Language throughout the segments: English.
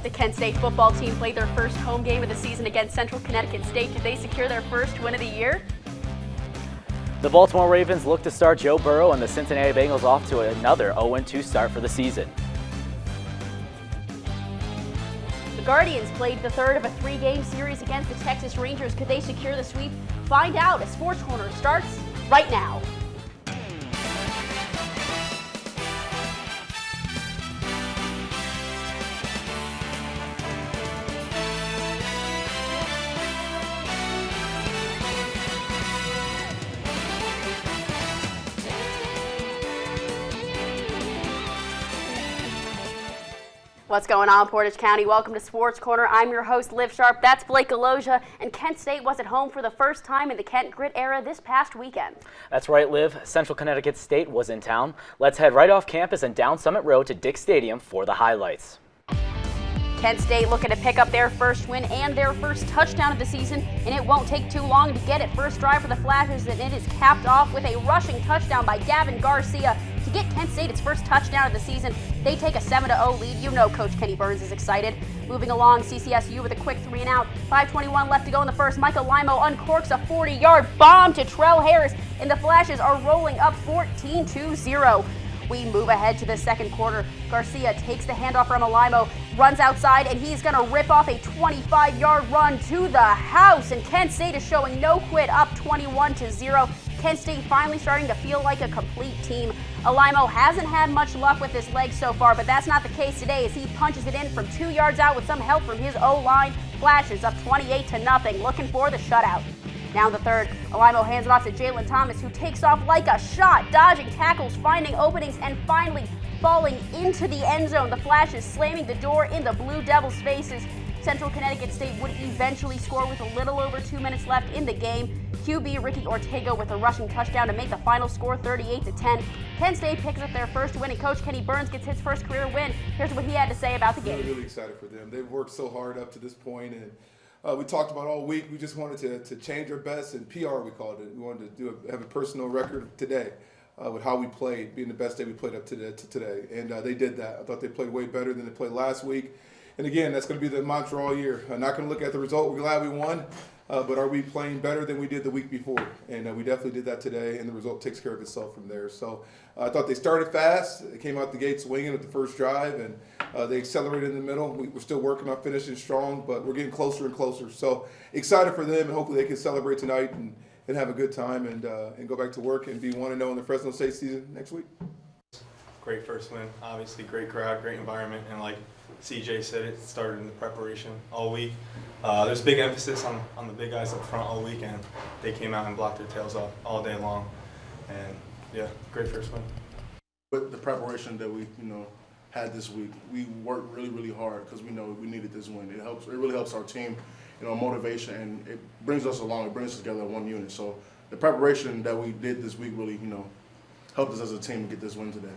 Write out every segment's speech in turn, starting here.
The Kent State football team played their first home game of the season against Central Connecticut State. Did they secure their first win of the year? The Baltimore Ravens look to start Joe Burrow and the Cincinnati Bengals off to another 0-2 start for the season. The Guardians played the third of a three-game series against the Texas Rangers. Could they secure the sweep? Find out as SportsCorner starts right now. What's going on, Portage County? Welcome to Sports Corner. I'm your host, Liv Sharp. That's Blake Goloja, and Kent State was at home for the first time in the Kent Grit era this past weekend. That's right, Liv. Central Connecticut State was in town. Let's head right off campus and down Summit Road to Dick Stadium for the highlights. Kent State looking to pick up their first win and their first touchdown of the season, and it won't take too long to get it. First drive for the Flashes, and it is capped off with a rushing touchdown by Gavin Garcia to get Kent State its first touchdown of the season. They take a 7-0 lead. You know Coach Kenny Burns is excited. Moving along, CCSU with a quick 3-and-out. 5:21 left to go in the first. Michael Limo uncorks a 40-yard bomb to Trell Harris, and the Flashes are rolling up 14-0. We move ahead to the second quarter. Garcia takes the handoff from Alimo, runs outside, and he's going to rip off a 25-yard run to the house. And Kent State is showing no quit, up 21-0. Kent State finally starting to feel like a complete team. Alimo hasn't had much luck with his legs so far, but that's not the case today as he punches it in from 2 yards out with some help from his O-line. Flashes up 28-0, looking for the shutout. Now in the third, Alimo hands it off to Jalen Thomas, who takes off like a shot, dodging tackles, finding openings, and finally falling into the end zone. The Flashes slamming the door in the Blue Devils' faces. Central Connecticut State would eventually score with a little over 2 minutes left in the game. QB Ricky Ortega with a rushing touchdown to make the final score 38-10. Kent State picks up their first win, and Coach Kenny Burns gets his first career win. Here's what he had to say about the game. Really excited for them. They've worked so hard up to this point, and we talked about all week. We just wanted to change our best, and PR we called it. We wanted to have a personal record today with how we played, being the best day we played up to today. And they did that. I thought they played way better than they played last week. And again, that's going to be the mantra all year. I'm not going to look at the result. We're glad we won, but are we playing better than we did the week before? And we definitely did that today, and the result takes care of itself from there. So I thought they started fast. They came out the gate swinging at the first drive, and they accelerated in the middle. We're still working on finishing strong, but we're getting closer and closer. So excited for them, and hopefully they can celebrate tonight and have a good time and go back to work and be 1-0 in the Fresno State season next week. Great first win. Obviously, great crowd, great environment, and like CJ said, it started in the preparation all week. There's big emphasis on the big guys up front all week, and they came out and blocked their tails off all day long. And yeah, great first win. With the preparation that we had this week, we worked really, really hard because we know we needed this win. It really helps our team, motivation, and it brings us along. It brings us together in one unit. So the preparation that we did this week really, helped us as a team to get this win today.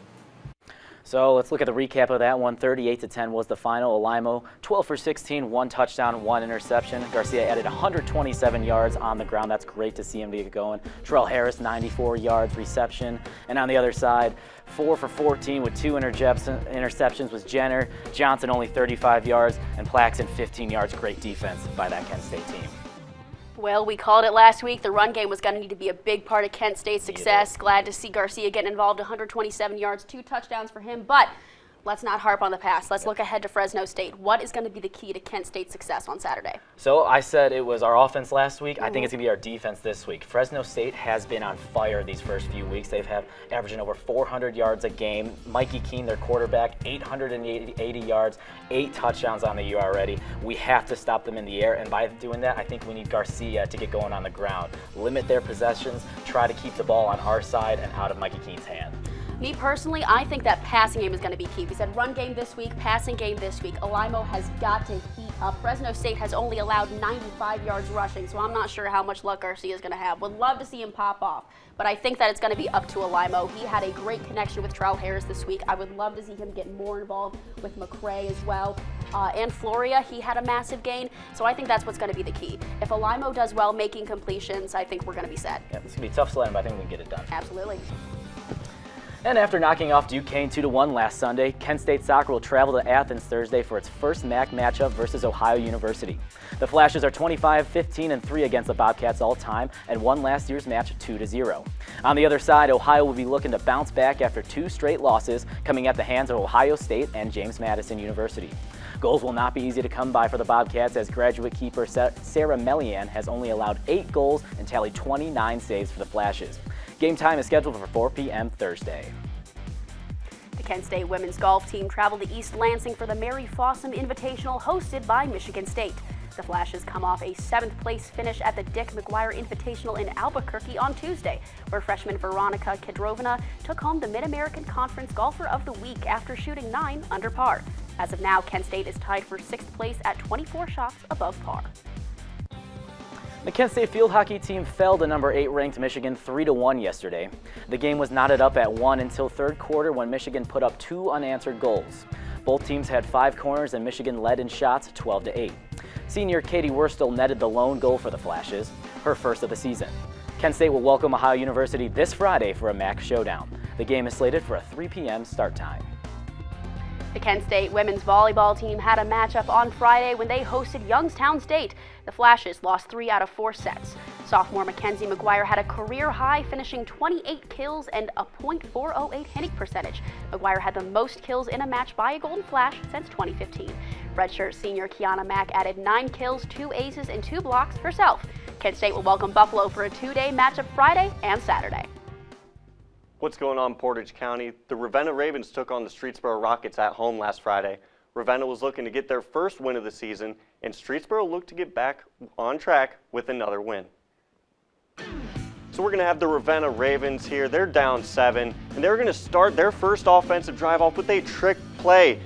So let's look at the recap of that one. 38-10 was the final. Alimo, 12 for 16, 1 touchdown, 1 interception. Garcia added 127 yards on the ground. That's great to see him get going. Trell Harris, 94 yards reception. And on the other side, 4 for 14 with 2 interceptions was Jenner. Johnson only 35 yards, and Plaxton 15 yards. Great defense by that Kent State team. Well, we called it last week. The run game was going to need to be a big part of Kent State's success. Glad to see Garcia getting involved, 127 yards, 2 touchdowns for him. But let's not harp on the past. Let's look ahead to Fresno State. What is going to be the key to Kent State's success on Saturday? So I said it was our offense last week. I think it's going to be our defense this week. Fresno State has been on fire these first few weeks. They've had averaging over 400 yards a game. Mikey Keeney, their quarterback, 880 yards, 8 touchdowns on the year already. We have to stop them in the air, and by doing that, I think we need Garcia to get going on the ground. Limit their possessions, try to keep the ball on our side and out of Mikey Keeney's hand. Me personally, I think that passing game is going to be key. We said run game this week, passing game this week. Alimo has got to heat up. Fresno State has only allowed 95 yards rushing, so I'm not sure how much luck Garcia is going to have. Would love to see him pop off, but I think that it's going to be up to Alimo. He had a great connection with Trell Harris this week. I would love to see him get more involved with McCray as well. And Floria, he had a massive gain, so I think that's what's going to be the key. If Alimo does well making completions, I think we're going to be set. Yeah, it's going to be tough sledding, but I think we can get it done. Absolutely. And after knocking off Duquesne 2-1 last Sunday, Kent State soccer will travel to Athens Thursday for its first MAC matchup versus Ohio University. The Flashes are 25-15-3 against the Bobcats all time and won last year's match 2-0. On the other side, Ohio will be looking to bounce back after 2 straight losses coming at the hands of Ohio State and James Madison University. Goals will not be easy to come by for the Bobcats as graduate keeper Sarah Melian has only allowed 8 goals and tallied 29 saves for the Flashes. Game time is scheduled for 4 p.m. Thursday. The Kent State women's golf team traveled to East Lansing for the Mary Fossum Invitational hosted by Michigan State. The Flashes come off a 7th place finish at the Dick McGuire Invitational in Albuquerque on Tuesday, where freshman Veronica Kedrovina took home the Mid-American Conference Golfer of the Week after shooting 9 under par. As of now, Kent State is tied for 6th place at 24 shots above par. The Kent State field hockey team fell to number 8 ranked Michigan 3-1 yesterday. The game was knotted up at 1 until third quarter when Michigan put up 2 unanswered goals. Both teams had 5 corners and Michigan led in shots 12-8. Senior Katie Wurstel netted the lone goal for the Flashes, her first of the season. Kent State will welcome Ohio University this Friday for a MAC showdown. The game is slated for a 3 p.m. start time. The Kent State women's volleyball team had a matchup on Friday when they hosted Youngstown State. The Flashes lost 3 out of 4 sets. Sophomore Mackenzie McGuire had a career high, finishing 28 kills and a .408 hitting percentage. McGuire had the most kills in a match by a Golden Flash since 2015. Redshirt senior Kiana Mack added 9 kills, 2 aces, and 2 blocks herself. Kent State will welcome Buffalo for a 2-day matchup Friday and Saturday. What's going on, Portage County? The Ravenna Ravens took on the Streetsboro Rockets at home last Friday. Ravenna was looking to get their first win of the season, and Streetsboro looked to get back on track with another win. So we're going to have the Ravenna Ravens here. They're down 7, and they're going to start their first offensive drive off with a trick play.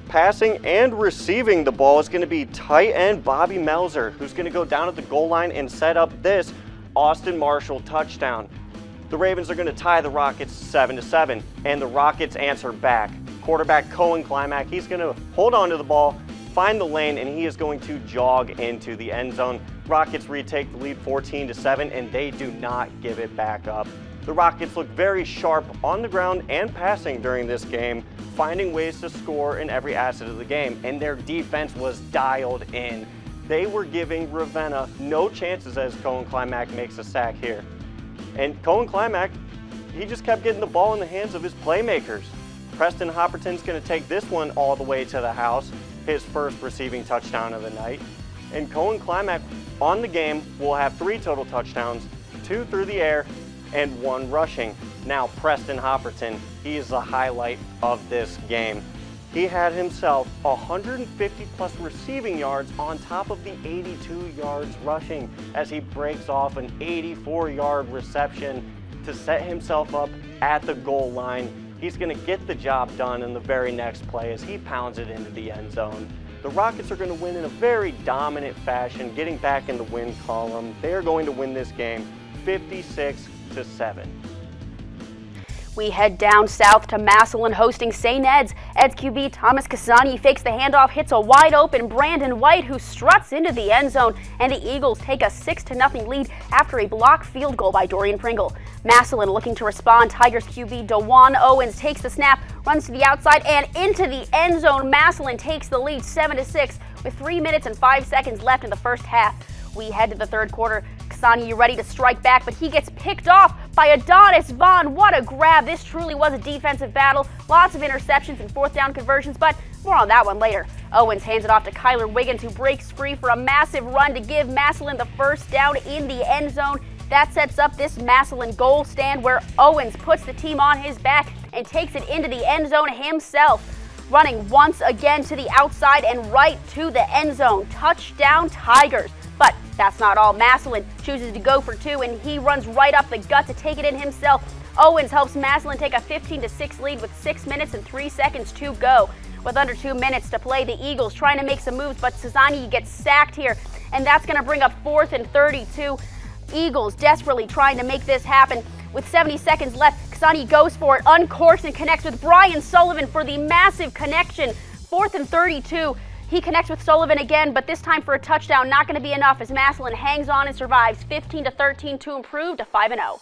Passing and receiving the ball is going to be tight end Bobby Melzer, who's going to go down at the goal line and set up this Austin Marshall touchdown. The Ravens are going to tie the Rockets 7-7, and the Rockets answer back. Quarterback Cohen Climack, he's going to hold on to the ball, find the lane, and he is going to jog into the end zone. Rockets retake the lead 14-7, and they do not give it back up. The Rockets look very sharp on the ground and passing during this game, finding ways to score in every asset of the game, and their defense was dialed in. They were giving Ravenna no chances as Cohen Climack makes a sack here. And Cohen Climack, he just kept getting the ball in the hands of his playmakers. Preston Hopperton's going to take this one all the way to the house, his first receiving touchdown of the night. And Cohen Climack on the game will have 3 total touchdowns, 2 through the air and 1 rushing. Now Preston Hopperton, he is the highlight of this game. He had himself 150 plus receiving yards on top of the 82 yards rushing as he breaks off an 84-yard reception to set himself up at the goal line. He's going to get the job done in the very next play as he pounds it into the end zone. The Rockets are going to win in a very dominant fashion, getting back in the win column. They are going to win this game 56-7. We head down south to Massillon hosting St. Ed's. Ed's QB Thomas Casani fakes the handoff, hits a wide open Brandon White who struts into the end zone, and the Eagles take a 6-0 lead after a blocked field goal by Dorian Pringle. Massillon looking to respond. Tigers QB DeJuan Owens takes the snap, runs to the outside and into the end zone. Massillon takes the lead 7-6 with 3 minutes and 5 seconds left in the first half. We head to the third quarter. Casani ready to strike back, but he gets picked off by Adonis Vaughn. What a grab. This truly was a defensive battle. Lots of interceptions and 4th down conversions, but more on that one later. Owens hands it off to Kyler Wiggins, who breaks free for a massive run to give Massillon the first down in the end zone. That sets up this Massillon goal stand where Owens puts the team on his back and takes it into the end zone himself. Running once again to the outside and right to the end zone. Touchdown Tigers. But that's not all. Massillon chooses to go for 2, and he runs right up the gut to take it in himself. Owens helps Massillon take a 15-6 lead with 6 minutes and 3 seconds to go. With under 2 minutes to play, the Eagles trying to make some moves, but Casani gets sacked here, and that's going to bring up 4th and 32. Eagles desperately trying to make this happen. With 70 seconds left, Casani goes for it, uncorks, and connects with Brian Sullivan for the massive connection. 4th and 32. He connects with Sullivan again, but this time for a touchdown. Not going to be enough as Massillon hangs on and survives 15-13 to improve to 5-0.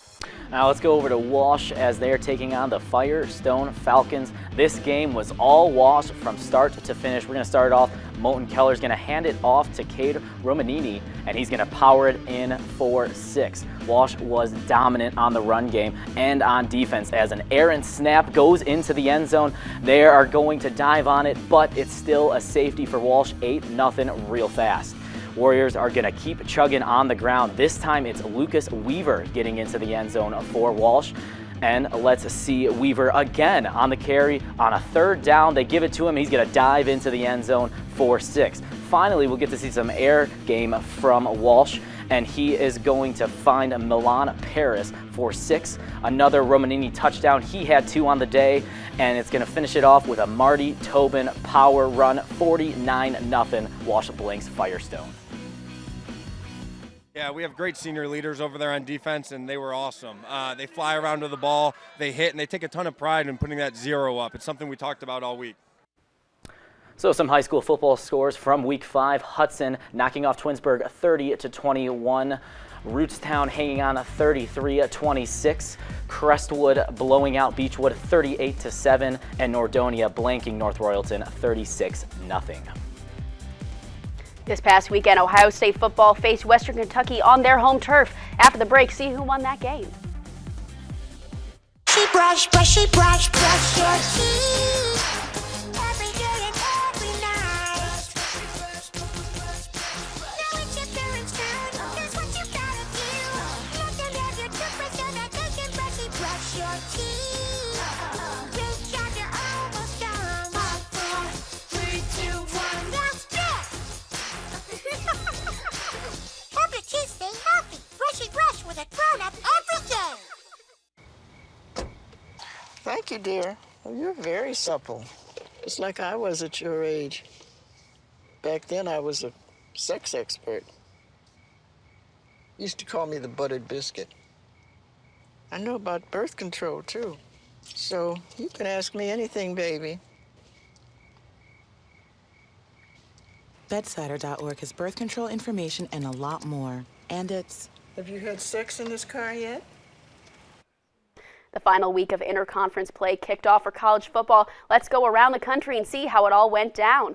Now let's go over to Walsh as they are taking on the Firestone Falcons. This game was all Walsh from start to finish. We're going to start it off. Moulton Keller's going to hand it off to Cade Romanini, and he's going to power it in for 6. Walsh was dominant on the run game and on defense as an errant snap goes into the end zone. They are going to dive on it, but it's still a safety for Walsh, 8-0 real fast. Warriors are going to keep chugging on the ground. This time it's Lucas Weaver getting into the end zone for Walsh. And let's see Weaver again on the carry. On a 3rd down, they give it to him. He's going to dive into the end zone for 6. Finally, we'll get to see some air game from Walsh, and he is going to find Milan Paris for 6. Another Romanini touchdown. He had 2 on the day, and it's going to finish it off with a Marty Tobin power run, 49-0. Walsh blinks Firestone. Yeah, we have great senior leaders over there on defense, and they were awesome. They fly around to the ball, they hit, and they take a ton of pride in putting that 0 up. It's something we talked about all week. So some high school football scores from Week 5. Hudson knocking off Twinsburg 30-21. Rootstown hanging on 33-26. Crestwood blowing out Beechwood 38-7. And Nordonia blanking North Royalton 36-0. This past weekend, Ohio State football faced Western Kentucky on their home turf. After the break, see who won that game. She brush, brushy brush, brush your teeth every day and every night. Now it's your parents' turn. Here's what you gotta do. Let them have your toothbrush so that they can brush your teeth. Reach out, you're almost done. 5, 4, 3, 2, 1. That's it. Help your teeth stay healthy. Brushy brush with a grown-up every day. Thank you, dear. Well, you're very supple. Just like I was at your age. Back then, I was a sex expert. Used to call me the buttered biscuit. I know about birth control, too. So you can ask me anything, baby. Bedsider.org has birth control information and a lot more. And it's... Have you had sex in this car yet? The final week of interconference play kicked off for college football. Let's go around the country and see how it all went down.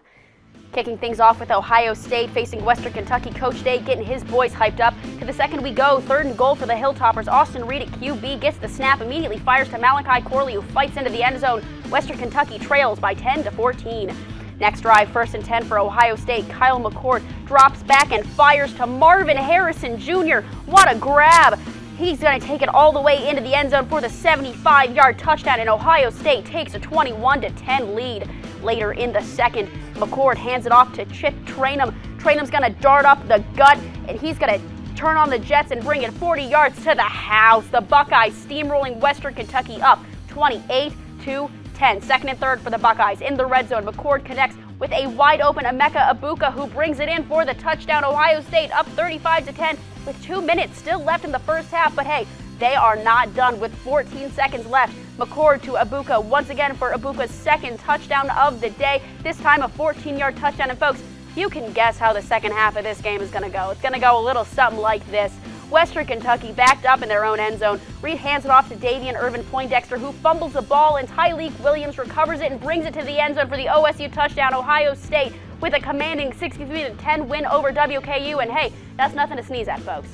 Kicking things off with Ohio State facing Western Kentucky. Coach Day getting his boys hyped up. To the second we go, 3rd and goal for the Hilltoppers. Austin Reed at QB gets the snap, immediately fires to Malachi Corley, who fights into the end zone. Western Kentucky trails by 10-14. Next drive, 1st and 10 for Ohio State. Kyle McCord drops back and fires to Marvin Harrison Jr. What a grab! He's going to take it all the way into the end zone for the 75-yard touchdown, and Ohio State takes a 21-10 lead. Later in the second, McCord hands it off to Chip Trainum. Trainum's going to dart up the gut, and he's going to turn on the Jets and bring it 40 yards to the house. The Buckeyes steamrolling Western Kentucky up 28-10. 2nd and 3rd for the Buckeyes. In the red zone, McCord connects with a wide-open Emeka Ibuka, who brings it in for the touchdown. Ohio State up 35-10 with 2 minutes still left in the first half. But hey, they are not done with 14 seconds left. McCord to Ibuka once again for Ibuka's 2nd touchdown of the day. This time a 14-yard touchdown. And folks, you can guess how the second half of this game is going to go. It's going to go a little something like this. Western Kentucky backed up in their own end zone. Reed hands it off to Davian Irvin Poindexter, who fumbles the ball, and Tyleek Williams recovers it and brings it to the end zone for the OSU touchdown. Ohio State with a commanding 63-10 win over WKU, and hey, that's nothing to sneeze at, folks.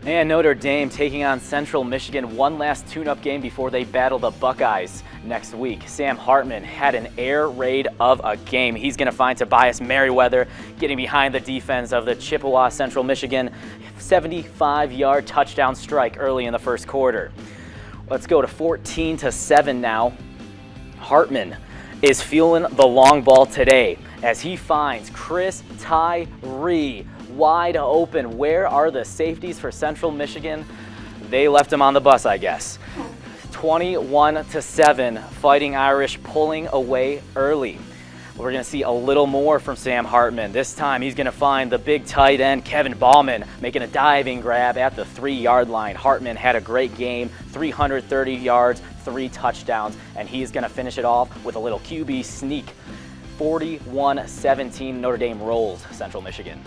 And Notre Dame taking on Central Michigan. One last tune-up game before they battle the Buckeyes next week. Sam Hartman had an air raid of a game. He's going to find Tobias Merriweather getting behind the defense of the Chippewa Central Michigan. 75-yard touchdown strike early in the first quarter. Let's go to 14-7 now. Hartman is fueling the long ball today as he finds Chris Tyree wide open. Where are the safeties for Central Michigan? They left him on the bus, I guess. 21-7, Fighting Irish pulling away early. We're going to see a little more from Sam Hartman. This time he's going to find the big tight end, Kevin Ballman, making a diving grab at the 3-yard line. Hartman had a great game, 330 yards, 3 touchdowns, and he's going to finish it off with a little QB sneak. 41-17, Notre Dame rolls Central Michigan.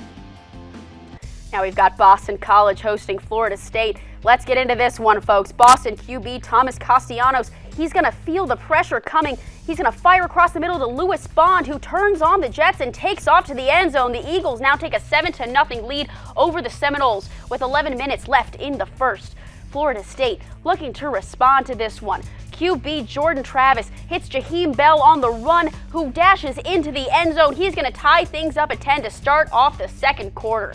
Now we've got Boston College hosting Florida State. Let's get into this one, folks. Boston QB Thomas Castellanos, he's going to feel the pressure coming. He's going to fire across the middle to Lewis Bond, who turns on the Jets and takes off to the end zone. The Eagles now take a 7-0 lead over the Seminoles with 11 minutes left in the first. Florida State looking to respond to this one. QB Jordan Travis hits Jaheim Bell on the run, who dashes into the end zone. He's going to tie things up at 10 to start off the second quarter.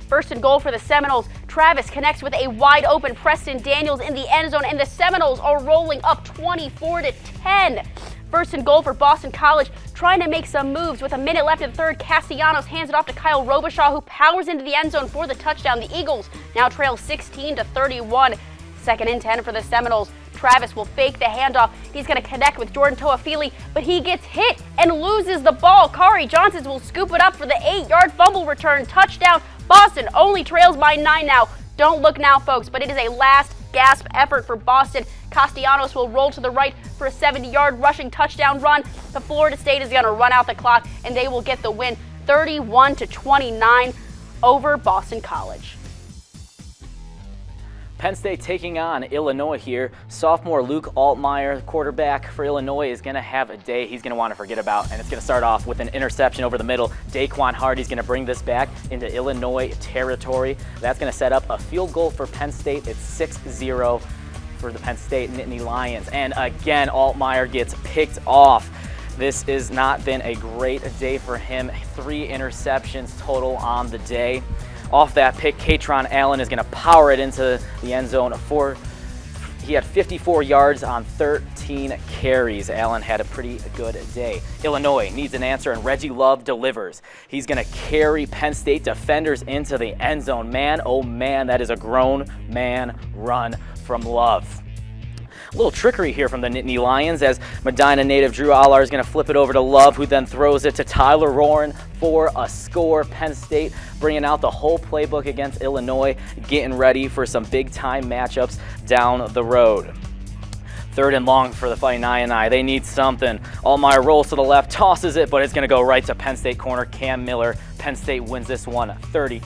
First and goal for the Seminoles. Travis connects with a wide open Preston Daniels in the end zone, and the Seminoles are rolling up 24-10. First and goal for Boston College, trying to make some moves with a minute left in the third. Castellanos hands it off to Kyle Robichaud, who powers into the end zone for the touchdown. The Eagles now trail 16-31. Second and 10 for the Seminoles. Travis will fake the handoff. He's going to connect with Jordan Toafili, but he gets hit and loses the ball. Kari Johnson will scoop it up for the 8-yard fumble return. Touchdown. Boston only trails by 9 now. Don't look now, folks, but it is a last gasp effort for Boston. Castellanos will roll to the right for a 70-yard rushing touchdown run. The Florida State is going to run out the clock, and they will get the win 31-29 over Boston College. Penn State taking on Illinois here. Sophomore Luke Altmaier, quarterback for Illinois, is going to have a day he's going to want to forget about, and it's going to start off with an interception over the middle. Daquan Hardy's going to bring this back into Illinois territory. That's going to set up a field goal for Penn State. It's 6-0 for the Penn State Nittany Lions. And again, Altmaier gets picked off. This has not been a great day for him. 3 interceptions total on the day. Off that pick, Katron Allen is going to power it into the end zone. He had 54 yards on 13 carries. Allen had a pretty good day. Illinois needs an answer, and Reggie Love delivers. He's going to carry Penn State defenders into the end zone. Man, oh man, that is a grown man run from Love. A little trickery here from the Nittany Lions as Medina native Drew Allar is going to flip it over to Love, who then throws it to Tyler Roran for a score. Penn State bringing out the whole playbook against Illinois, getting ready for some big-time matchups down the road. Third and long for the Fighting Illini. They need something. Altmaier rolls to the left, tosses it, but it's going to go right to Penn State corner Cam Miller. Penn State wins this one 30.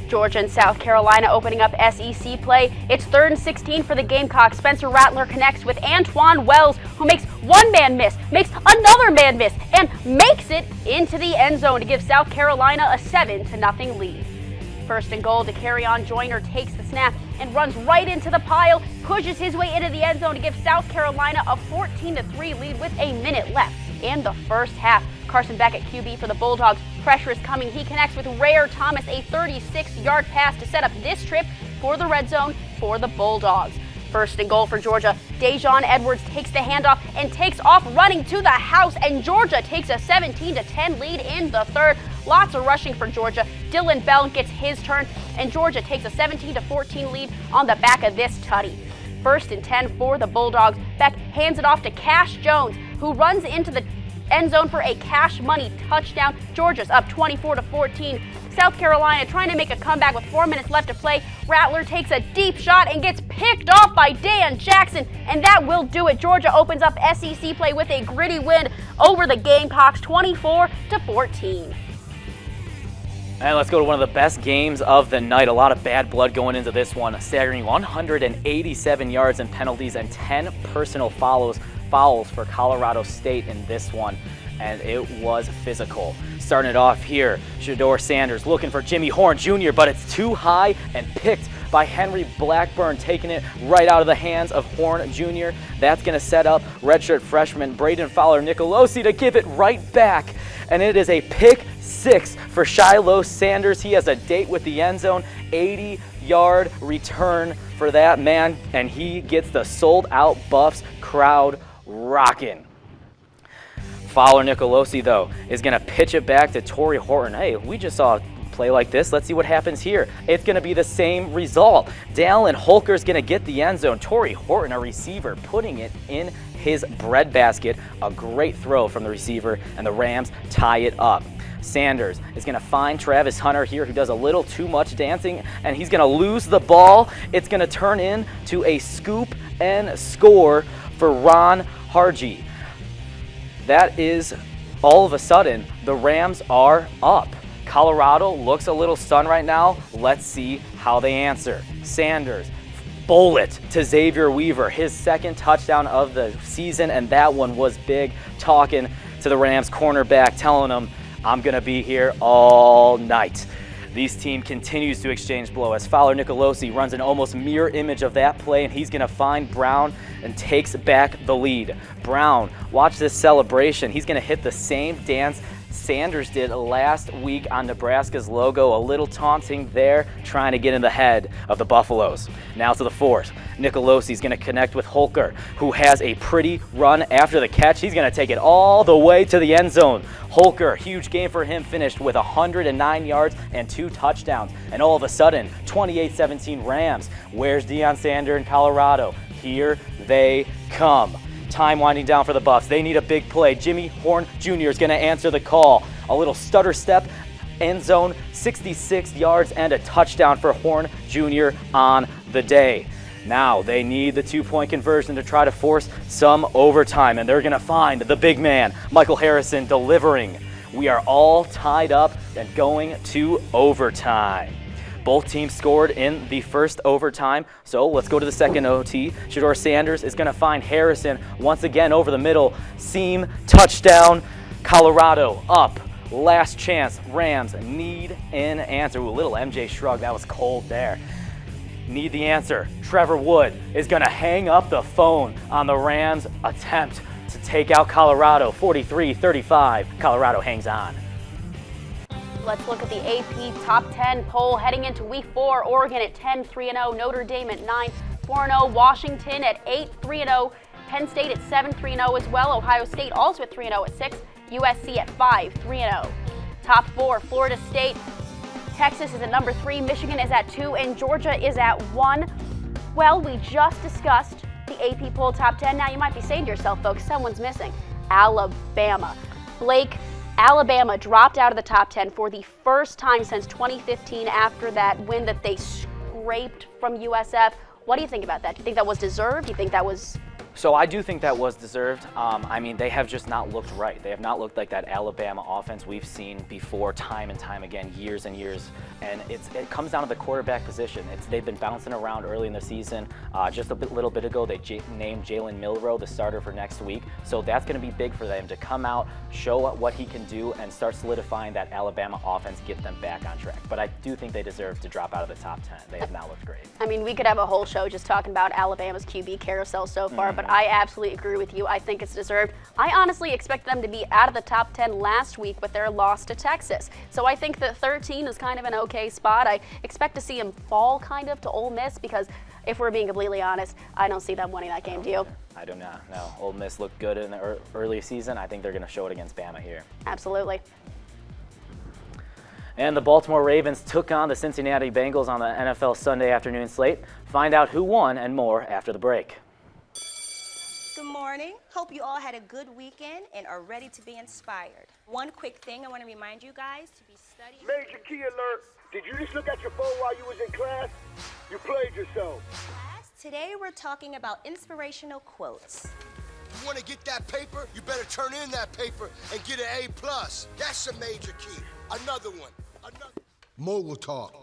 Georgia and South Carolina opening up SEC play. It's 3rd and 16 for the Gamecocks. Spencer Rattler connects with Antoine Wells, who makes one man miss, makes another man miss, and makes it into the end zone to give South Carolina a 7-0 lead. First and goal, DeCarrion Joyner takes the snap and runs right into the pile, pushes his way into the end zone to give South Carolina a 14-3 lead with a minute left in the first half. Carson Beck at QB for the Bulldogs. Pressure is coming. He connects with Rare Thomas, a 36-yard pass to set up this trip for the red zone for the Bulldogs. First and goal for Georgia. Dejon Edwards takes the handoff and takes off running to the house, and Georgia takes a 17-10 lead in the third. Lots of rushing for Georgia. Dylan Bell gets his turn, and Georgia takes a 17-14 lead on the back of this tutty. First and 10 for the Bulldogs. Beck hands it off to Cash Jones, who runs into the end zone for a Cash Money touchdown. Georgia's up 24-14. South Carolina trying to make a comeback with 4 minutes left to play. Rattler takes a deep shot and gets picked off by Dan Jackson, and that will do it. Georgia opens up SEC play with a gritty win over the Gamecocks, 24-14. And let's go to one of the best games of the night. A lot of bad blood going into this one. A staggering 187 yards and penalties and 10 personal fouls for Colorado State in this one, and it was physical. Starting it off here, Shedeur Sanders looking for Jimmy Horn Jr., but it's too high and picked by Henry Blackburn, taking it right out of the hands of Horn Jr. That's going to set up redshirt freshman Braden Fowler Nicolosi to give it right back, and it is a pick six for Shiloh Sanders. He has a date with the end zone, 80-yard return for that man, and he gets the sold-out Buffs crowd rocking. Fowler Nicolosi, though, is going to pitch it back to Torrey Horton. Hey, we just saw a play like this. Let's see what happens here. It's going to be the same result. Dallin Holker's going to get the end zone. Torrey Horton, a receiver, putting it in his breadbasket. A great throw from the receiver, and the Rams tie it up. Sanders is going to find Travis Hunter here, who does a little too much dancing, and he's going to lose the ball. It's going to turn into a scoop and score for Ron Hargy. That is all of a sudden, the Rams are up. Colorado looks a little stunned right now. Let's see how they answer. Sanders, bullet to Xavier Weaver, his second touchdown of the season, and that one was big, talking to the Rams cornerback, telling him, I'm going to be here all night. This team continues to exchange blow as Fowler Nicolosi runs an almost mirror image of that play, and he's going to find Brown and takes back the lead. Brown, watch this celebration. He's going to hit the same dance Sanders did last week on Nebraska's logo. A little taunting there, trying to get in the head of the Buffaloes. Now to the fourth. Nicolosi's going to connect with Holker, who has a pretty run after the catch. He's going to take it all the way to the end zone. Holker, huge game for him, finished with 109 yards and 2 touchdowns. And all of a sudden, 28-17 Rams. Where's Deion Sanders in Colorado? Here they come. Time winding down for the Buffs. They need a big play. Jimmy Horn Jr. is going to answer the call. A little stutter step, end zone, 66 yards, and a touchdown for Horn Jr. on the day. Now they need the 2-point conversion to try to force some overtime, and they're going to find the big man, Michael Harrison, delivering. We are all tied up and going to overtime. Both teams scored in the first overtime, so let's go to the second OT. Shedeur Sanders is going to find Harrison once again over the middle. Seam, touchdown, Colorado up. Last chance, Rams need an answer. Ooh, a little MJ shrug, that was cold there. Need the answer. Trevor Wood is going to hang up the phone on the Rams' attempt to take out Colorado. 43-35, Colorado hangs on. Let's look at the AP Top 10 poll heading into Week 4. Oregon at 10-3-0, Notre Dame at 9-4-0, Washington at 8-3-0, Penn State at 7-3-0 as well, Ohio State also at 3-0 at 6, USC at 5-3-0. Top 4, Florida State, Texas is at number 3, Michigan is at 2, and Georgia is at 1. Well, we just discussed the AP poll Top 10. Now you might be saying to yourself, folks, someone's missing. Alabama. Alabama dropped out of the top 10 for the first time since 2015 after that win that they scraped from USF. What do you think about that? Do you think that was deserved? Do you think that was... So I do think that was deserved. I mean, they have just not looked right. They have not looked like that Alabama offense we've seen before time and time again, years and years. And it comes down to the quarterback position. They've been bouncing around early in the season. Just a little bit ago, they named Jalen Milroe the starter for next week. So that's going to be big for them to come out, show what he can do, and start solidifying that Alabama offense, get them back on track. But I do think they deserve to drop out of the top 10. They have not looked great. I mean, we could have a whole show just talking about Alabama's QB carousel so far, but I absolutely agree with you. I think it's deserved. I honestly expect them to be out of the top 10 last week with their loss to Texas. So I think that 13 is kind of an okay spot. I expect to see them fall kind of to Ole Miss because if we're being completely honest, I don't see them winning that game. Do you? I do not. No. Ole Miss looked good in the early season. I think they're going to show it against Bama here. Absolutely. And the Baltimore Ravens took on the Cincinnati Bengals on the NFL Sunday afternoon slate. Find out who won and more after the break. Good morning. Hope you all had a good weekend and are ready to be inspired. One quick thing I want to remind you guys to be studying. Major key alert. Did you just look at your phone while you was in class? You played yourself. Class, today we're talking about inspirational quotes. You want to get that paper? You better turn in that paper and get an A+. That's a major key. Another one. Mogul talk.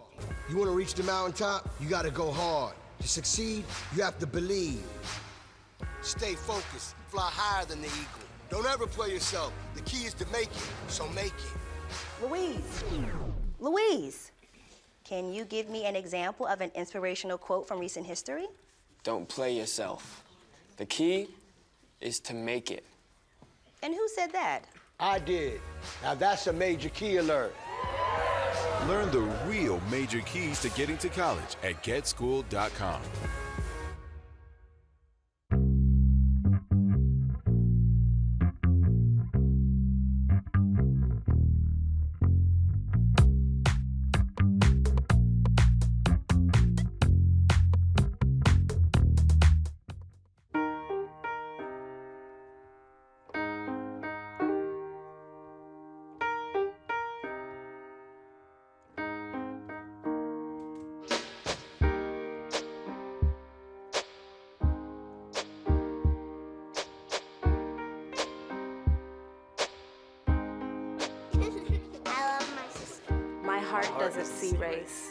You want to reach the mountaintop? You got to go hard. To succeed, you have to believe. Stay focused. Fly higher than the eagle. Don't ever play yourself. The key is to make it, so make it. Louise, can you give me an example of an inspirational quote from recent history? Don't play yourself. The key is to make it. And who said that? I did. Now that's a major key alert. Learn the real major keys to getting to college at getschool.com. heart doesn't see race.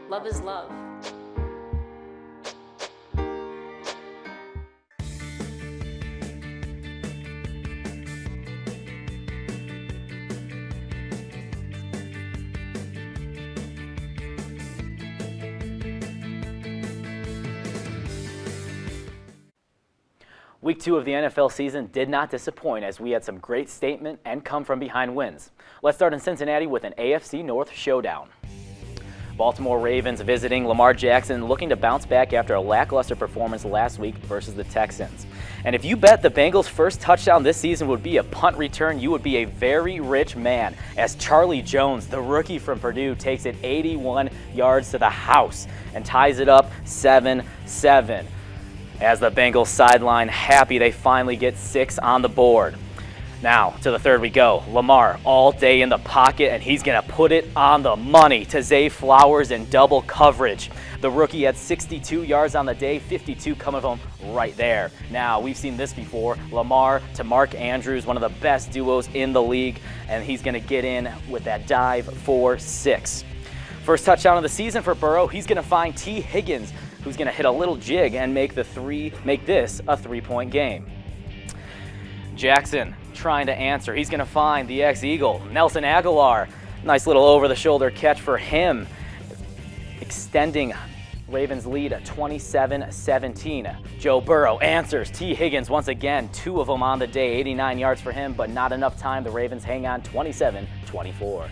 Love is love. Week 2 of the NFL season did not disappoint as we had some great statement and come-from-behind wins. Let's start in Cincinnati with an AFC North showdown. Baltimore Ravens visiting Lamar Jackson, looking to bounce back after a lackluster performance last week versus the Texans. And if you bet the Bengals' first touchdown this season would be a punt return, you would be a very rich man, as Charlie Jones, the rookie from Purdue, takes it 81 yards to the house and ties it up 7-7. As the Bengals sideline happy they finally get 6 on the board. Now, to the third we go. Lamar all day in the pocket, and he's going to put it on the money to Zay Flowers in double coverage. The rookie had 62 yards on the day, 52 coming from right there. Now, we've seen this before. Lamar to Mark Andrews, one of the best duos in the league, and he's going to get in with that dive for 6. First touchdown of the season for Burrow. He's going to find T. Higgins, who's going to hit a little jig and make this a 3-point game. Jackson trying to answer. He's going to find the ex-Eagle, Nelson Aguilar. Nice little over-the-shoulder catch for him, extending Ravens lead at 27-17. Joe Burrow answers. T. Higgins once again, 2 of them on the day, 89 yards for him, but not enough time. The Ravens hang on 27-24.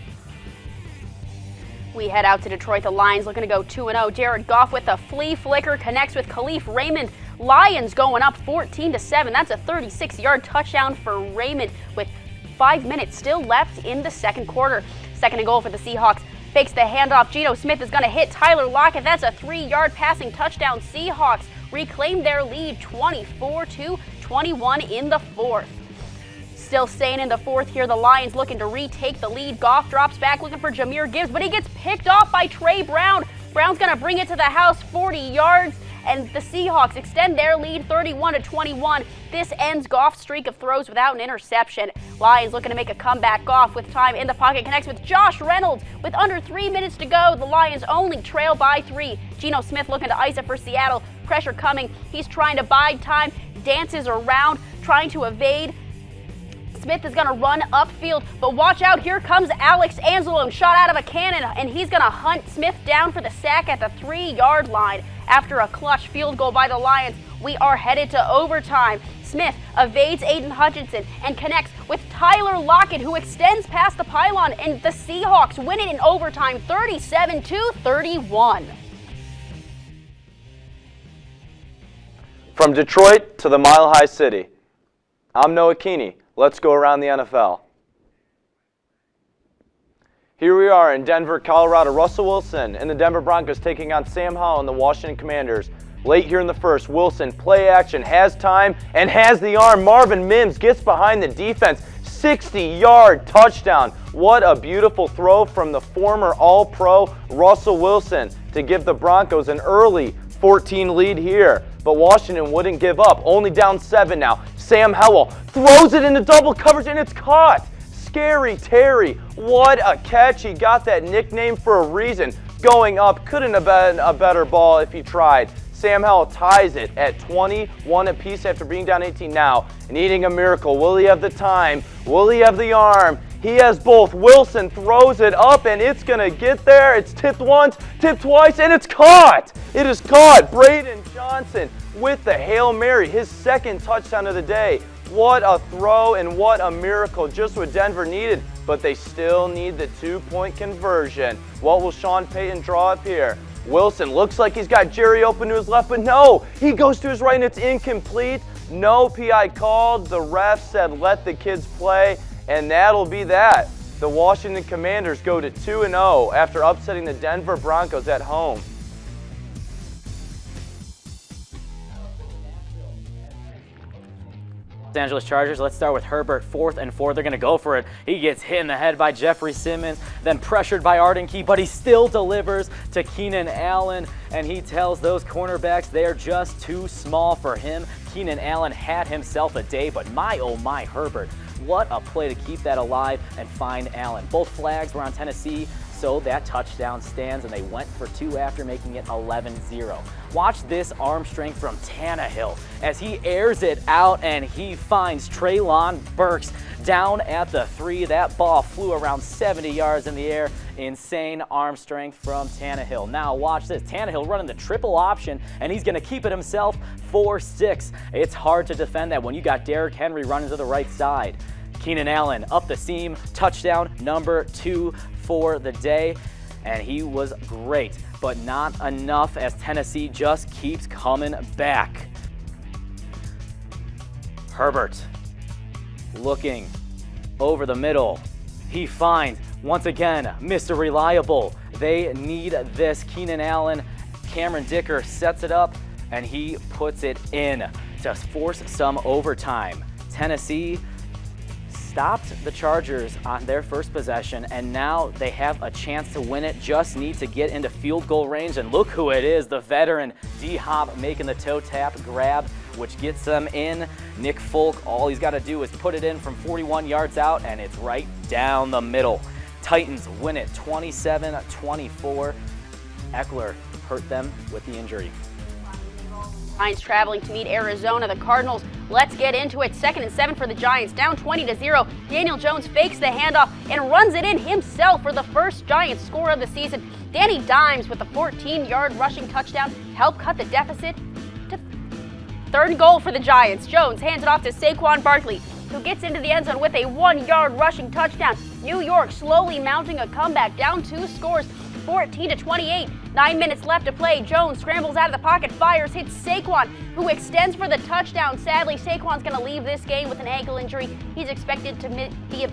We head out to Detroit. The Lions looking to go 2-0. Jared Goff with a flea flicker connects with Khalif Raymond. Lions going up 14-7. That's a 36-yard touchdown for Raymond with 5 minutes still left in the second quarter. Second and goal for the Seahawks. Fakes the handoff. Geno Smith is going to hit Tyler Lockett. That's a 3-yard passing touchdown. Seahawks reclaim their lead 24-21 in the fourth. Still staying in the fourth here, the Lions looking to retake the lead. Goff drops back looking for Jahmyr Gibbs, but he gets picked off by Trey Brown. Brown's going to bring it to the house 40 yards, and the Seahawks extend their lead 31-21. This ends Goff's streak of throws without an interception. Lions looking to make a comeback. Goff with time in the pocket connects with Josh Reynolds. With under 3 minutes to go, the Lions only trail by 3. Geno Smith looking to ice it for Seattle. Pressure coming. He's trying to bide time, dances around, trying to evade. Smith is going to run upfield, but watch out, here comes Alex Anzalone, shot out of a cannon, and he's going to hunt Smith down for the sack at the 3-yard line. After a clutch field goal by the Lions, we are headed to overtime. Smith evades Aiden Hutchinson and connects with Tyler Lockett, who extends past the pylon, and the Seahawks win it in overtime 37-31. From Detroit to the Mile High City, I'm Noah Keeney. Let's go around the NFL. Here we are in Denver, Colorado. Russell Wilson and the Denver Broncos taking on Sam Howell and the Washington Commanders. Late here in the first, Wilson, play action, has time and has the arm. Marvin Mims gets behind the defense. 60-yard touchdown. What a beautiful throw from the former All-Pro Russell Wilson to give the Broncos an early 14 lead here. But Washington wouldn't give up. Only down 7 now. Sam Howell throws it into double coverage and it's caught. Scary Terry. What a catch. He got that nickname for a reason. Going up, couldn't have been a better ball if he tried. Sam Howell ties it at 21 apiece after being down 18 now. Needing a miracle. Will he have the time? Will he have the arm? He has both. Wilson throws it up and it's going to get there. It's tipped once, tipped twice, and it's caught. It is caught. Braden Johnson with the Hail Mary, his second touchdown of the day. What a throw and what a miracle. Just what Denver needed, but they still need the 2-point conversion. What will Sean Payton draw up here? Wilson looks like he's got Jerry open to his left, but no, he goes to his right and it's incomplete. No PI called. The ref said let the kids play, and that'll be that. The Washington Commanders go to 2-0 after upsetting the Denver Broncos at home. Los Angeles Chargers, let's start with Herbert, 4th and 4. They're going to go for it. He gets hit in the head by Jeffrey Simmons, then pressured by Arden Key, but he still delivers to Keenan Allen, and he tells those cornerbacks they're just too small for him. Keenan Allen had himself a day, but my oh my Herbert. What a play to keep that alive and find Allen. Both flags were on Tennessee, so that touchdown stands, and they went for 2 after, making it 11-0. Watch this arm strength from Tannehill as he airs it out and he finds Treylon Burks down at the 3. That ball flew around 70 yards in the air. Insane arm strength from Tannehill. Now watch this. Tannehill running the triple option, and he's going to keep it himself for 6. It's hard to defend that when you got Derrick Henry running to the right side. Keenan Allen up the seam, touchdown number 2 for the day, and he was great, but not enough as Tennessee just keeps coming back. Herbert looking over the middle. He finds, once again, Mr. Reliable. They need this. Keenan Allen, Cameron Dicker sets it up, and he puts it in to force some overtime. Tennessee stopped the Chargers on their first possession, and now they have a chance to win it. Just need to get into field goal range, and look who it is, the veteran D-Hop making the toe tap grab, which gets them in. Nick Folk, all he's got to do is put it in from 41 yards out, and it's right down the middle. Titans win it 27-24. Eckler hurt them with the injury. Giants traveling to meet Arizona. The Cardinals, let's get into it. 2nd and 7 for the Giants, down 20-0. Daniel Jones fakes the handoff and runs it in himself for the first Giants score of the season. Danny Dimes with a 14-yard rushing touchdown to help cut the deficit to 3rd and goal for the Giants. Jones hands it off to Saquon Barkley, who gets into the end zone with a 1-yard rushing touchdown. New York slowly mounting a comeback, down 2 scores, 14-28. 9 minutes left to play. Jones scrambles out of the pocket, fires, hits Saquon, who extends for the touchdown. Sadly, Saquon's going to leave this game with an ankle injury. He's expected to be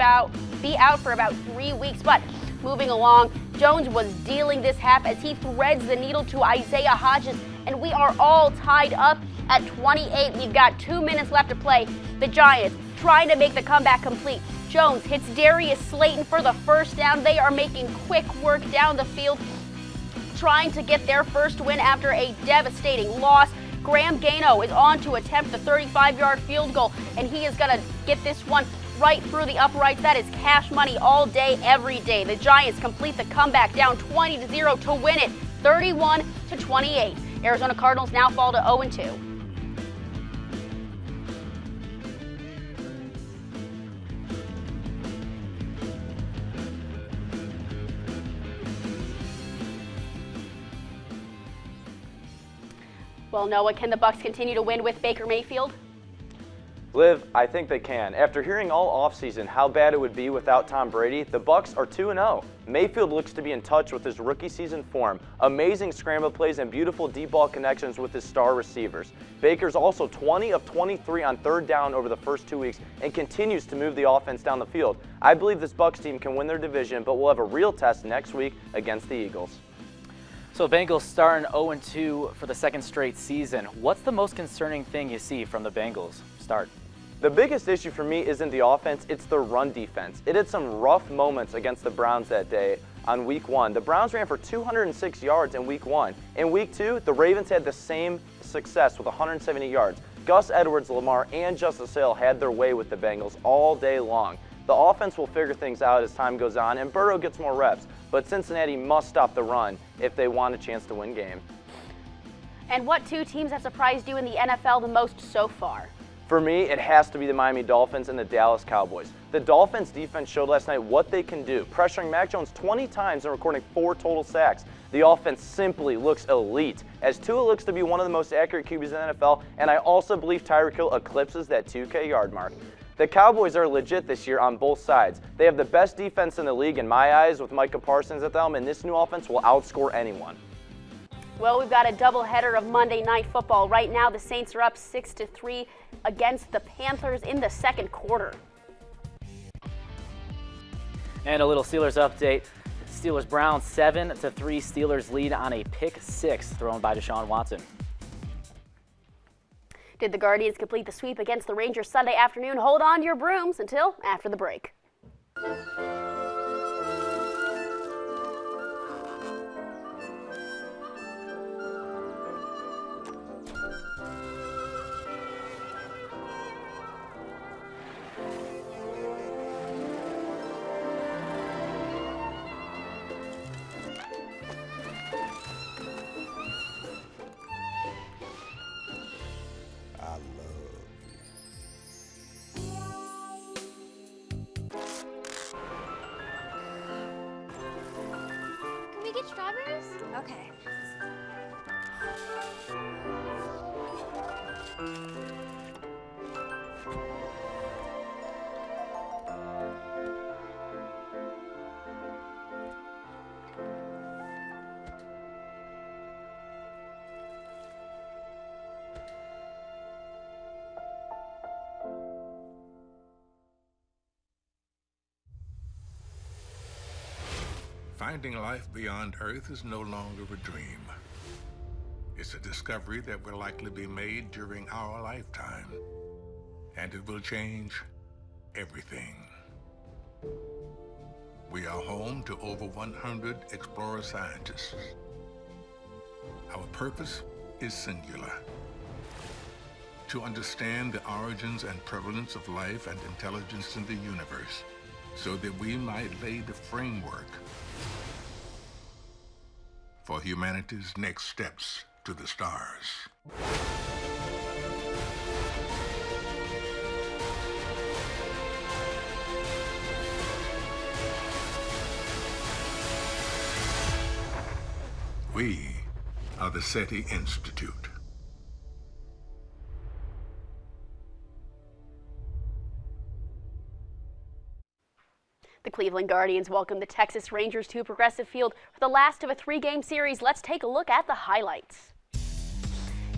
out for about 3 weeks. But moving along, Jones was dealing this half as he threads the needle to Isaiah Hodgins, and we are all tied up at 28. We've got 2 minutes left to play. The Giants trying to make the comeback complete. Jones hits Darius Slayton for the first down. They are making quick work down the field, trying to get their first win after a devastating loss. Graham Gano is on to attempt the 35-yard field goal, and he is going to get this one right through the uprights. That is cash money all day, every day. The Giants complete the comeback, down 20-0 to win it, 31-28. Arizona Cardinals now fall to 0-2. Well, Noah, can the Bucs continue to win with Baker Mayfield? Liv, I think they can. After hearing all offseason how bad it would be without Tom Brady, the Bucs are 2-0. Mayfield looks to be in touch with his rookie season form. Amazing scramble plays and beautiful deep ball connections with his star receivers. Baker's also 20 of 23 on 3rd down over the first 2 weeks and continues to move the offense down the field. I believe this Bucs team can win their division, but we'll have a real test next week against the Eagles. So Bengals starting 0-2 for the 2nd straight season. What's the most concerning thing you see from the Bengals start? The biggest issue for me isn't the offense, it's the run defense. It had some rough moments against the Browns that day on week 1. The Browns ran for 206 yards in week 1. In week 2, the Ravens had the same success with 170 yards. Gus Edwards, Lamar, and Justice Hill had their way with the Bengals all day long. The offense will figure things out as time goes on, and Burrow gets more reps. But Cincinnati must stop the run if they want a chance to win games. And what 2 teams have surprised you in the NFL the most so far? For me, it has to be the Miami Dolphins and the Dallas Cowboys. The Dolphins defense showed last night what they can do, pressuring Mac Jones 20 times and recording 4 total sacks. The offense simply looks elite, as Tua looks to be one of the most accurate QBs in the NFL, and I also believe Tyreek Hill eclipses that 2K yard mark. The Cowboys are legit this year on both sides. They have the best defense in the league in my eyes with Micah Parsons at the helm, and this new offense will outscore anyone. Well, we've got a doubleheader of Monday Night Football. Right now, the Saints are up 6-3 against the Panthers in the 2nd quarter. And a little Steelers update. Steelers-Browns 7-3. Steelers lead on a pick 6 thrown by Deshaun Watson. Did the Guardians complete the sweep against the Rangers Sunday afternoon? Hold on to your brooms until after the break. answers? Okay. Finding life beyond Earth is no longer a dream. It's a discovery that will likely be made during our lifetime, and it will change everything. We are home to over 100 explorer scientists. Our purpose is singular: to understand the origins and prevalence of life and intelligence in the universe, so that we might lay the framework for humanity's next steps to the stars. We are the SETI Institute. The Cleveland Guardians welcome the Texas Rangers to Progressive Field for the last of a 3-game series. Let's take a look at the highlights.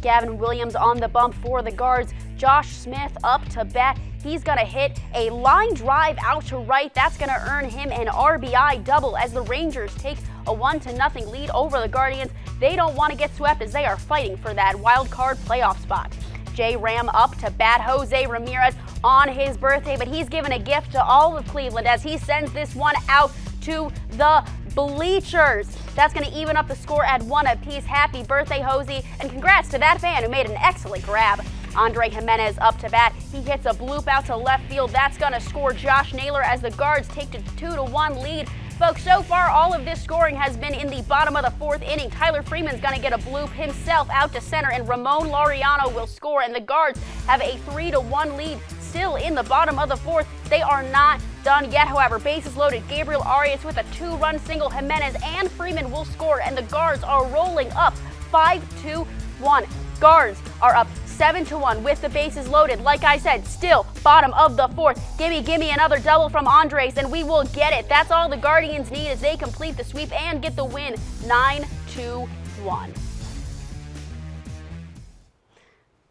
Gavin Williams on the bump for the Guards. Josh Smith up to bat. He's going to hit a line drive out to right. That's going to earn him an RBI double as the Rangers take a 1-0 lead over the Guardians. They don't want to get swept as they are fighting for that wild card playoff spot. Jay Ram up to bat. Jose Ramirez on his birthday, but he's given a gift to all of Cleveland as he sends this one out to the bleachers. That's going to even up the score at 1 apiece. Happy birthday, Jose, and congrats to that fan who made an excellent grab. Andre Jimenez up to bat. He hits a bloop out to left field. That's going to score Josh Naylor as the Guards take the 2-1 lead. Folks, so far all of this scoring has been in the bottom of the 4th inning. Tyler Freeman's going to get a bloop himself out to center, and Ramon Laureano will score, and the Guards have a 3-1 lead still in the bottom of the 4th. They are not done yet, however. Bases loaded. Gabriel Arias with a 2-run single. Jimenez and Freeman will score, and the Guards are rolling up 5-1. Guards are up 7-1 with the bases loaded. Like I said, still bottom of the 4th. Gimme another double from Andres, and we will get it. That's all the Guardians need as they complete the sweep and get the win 9-1.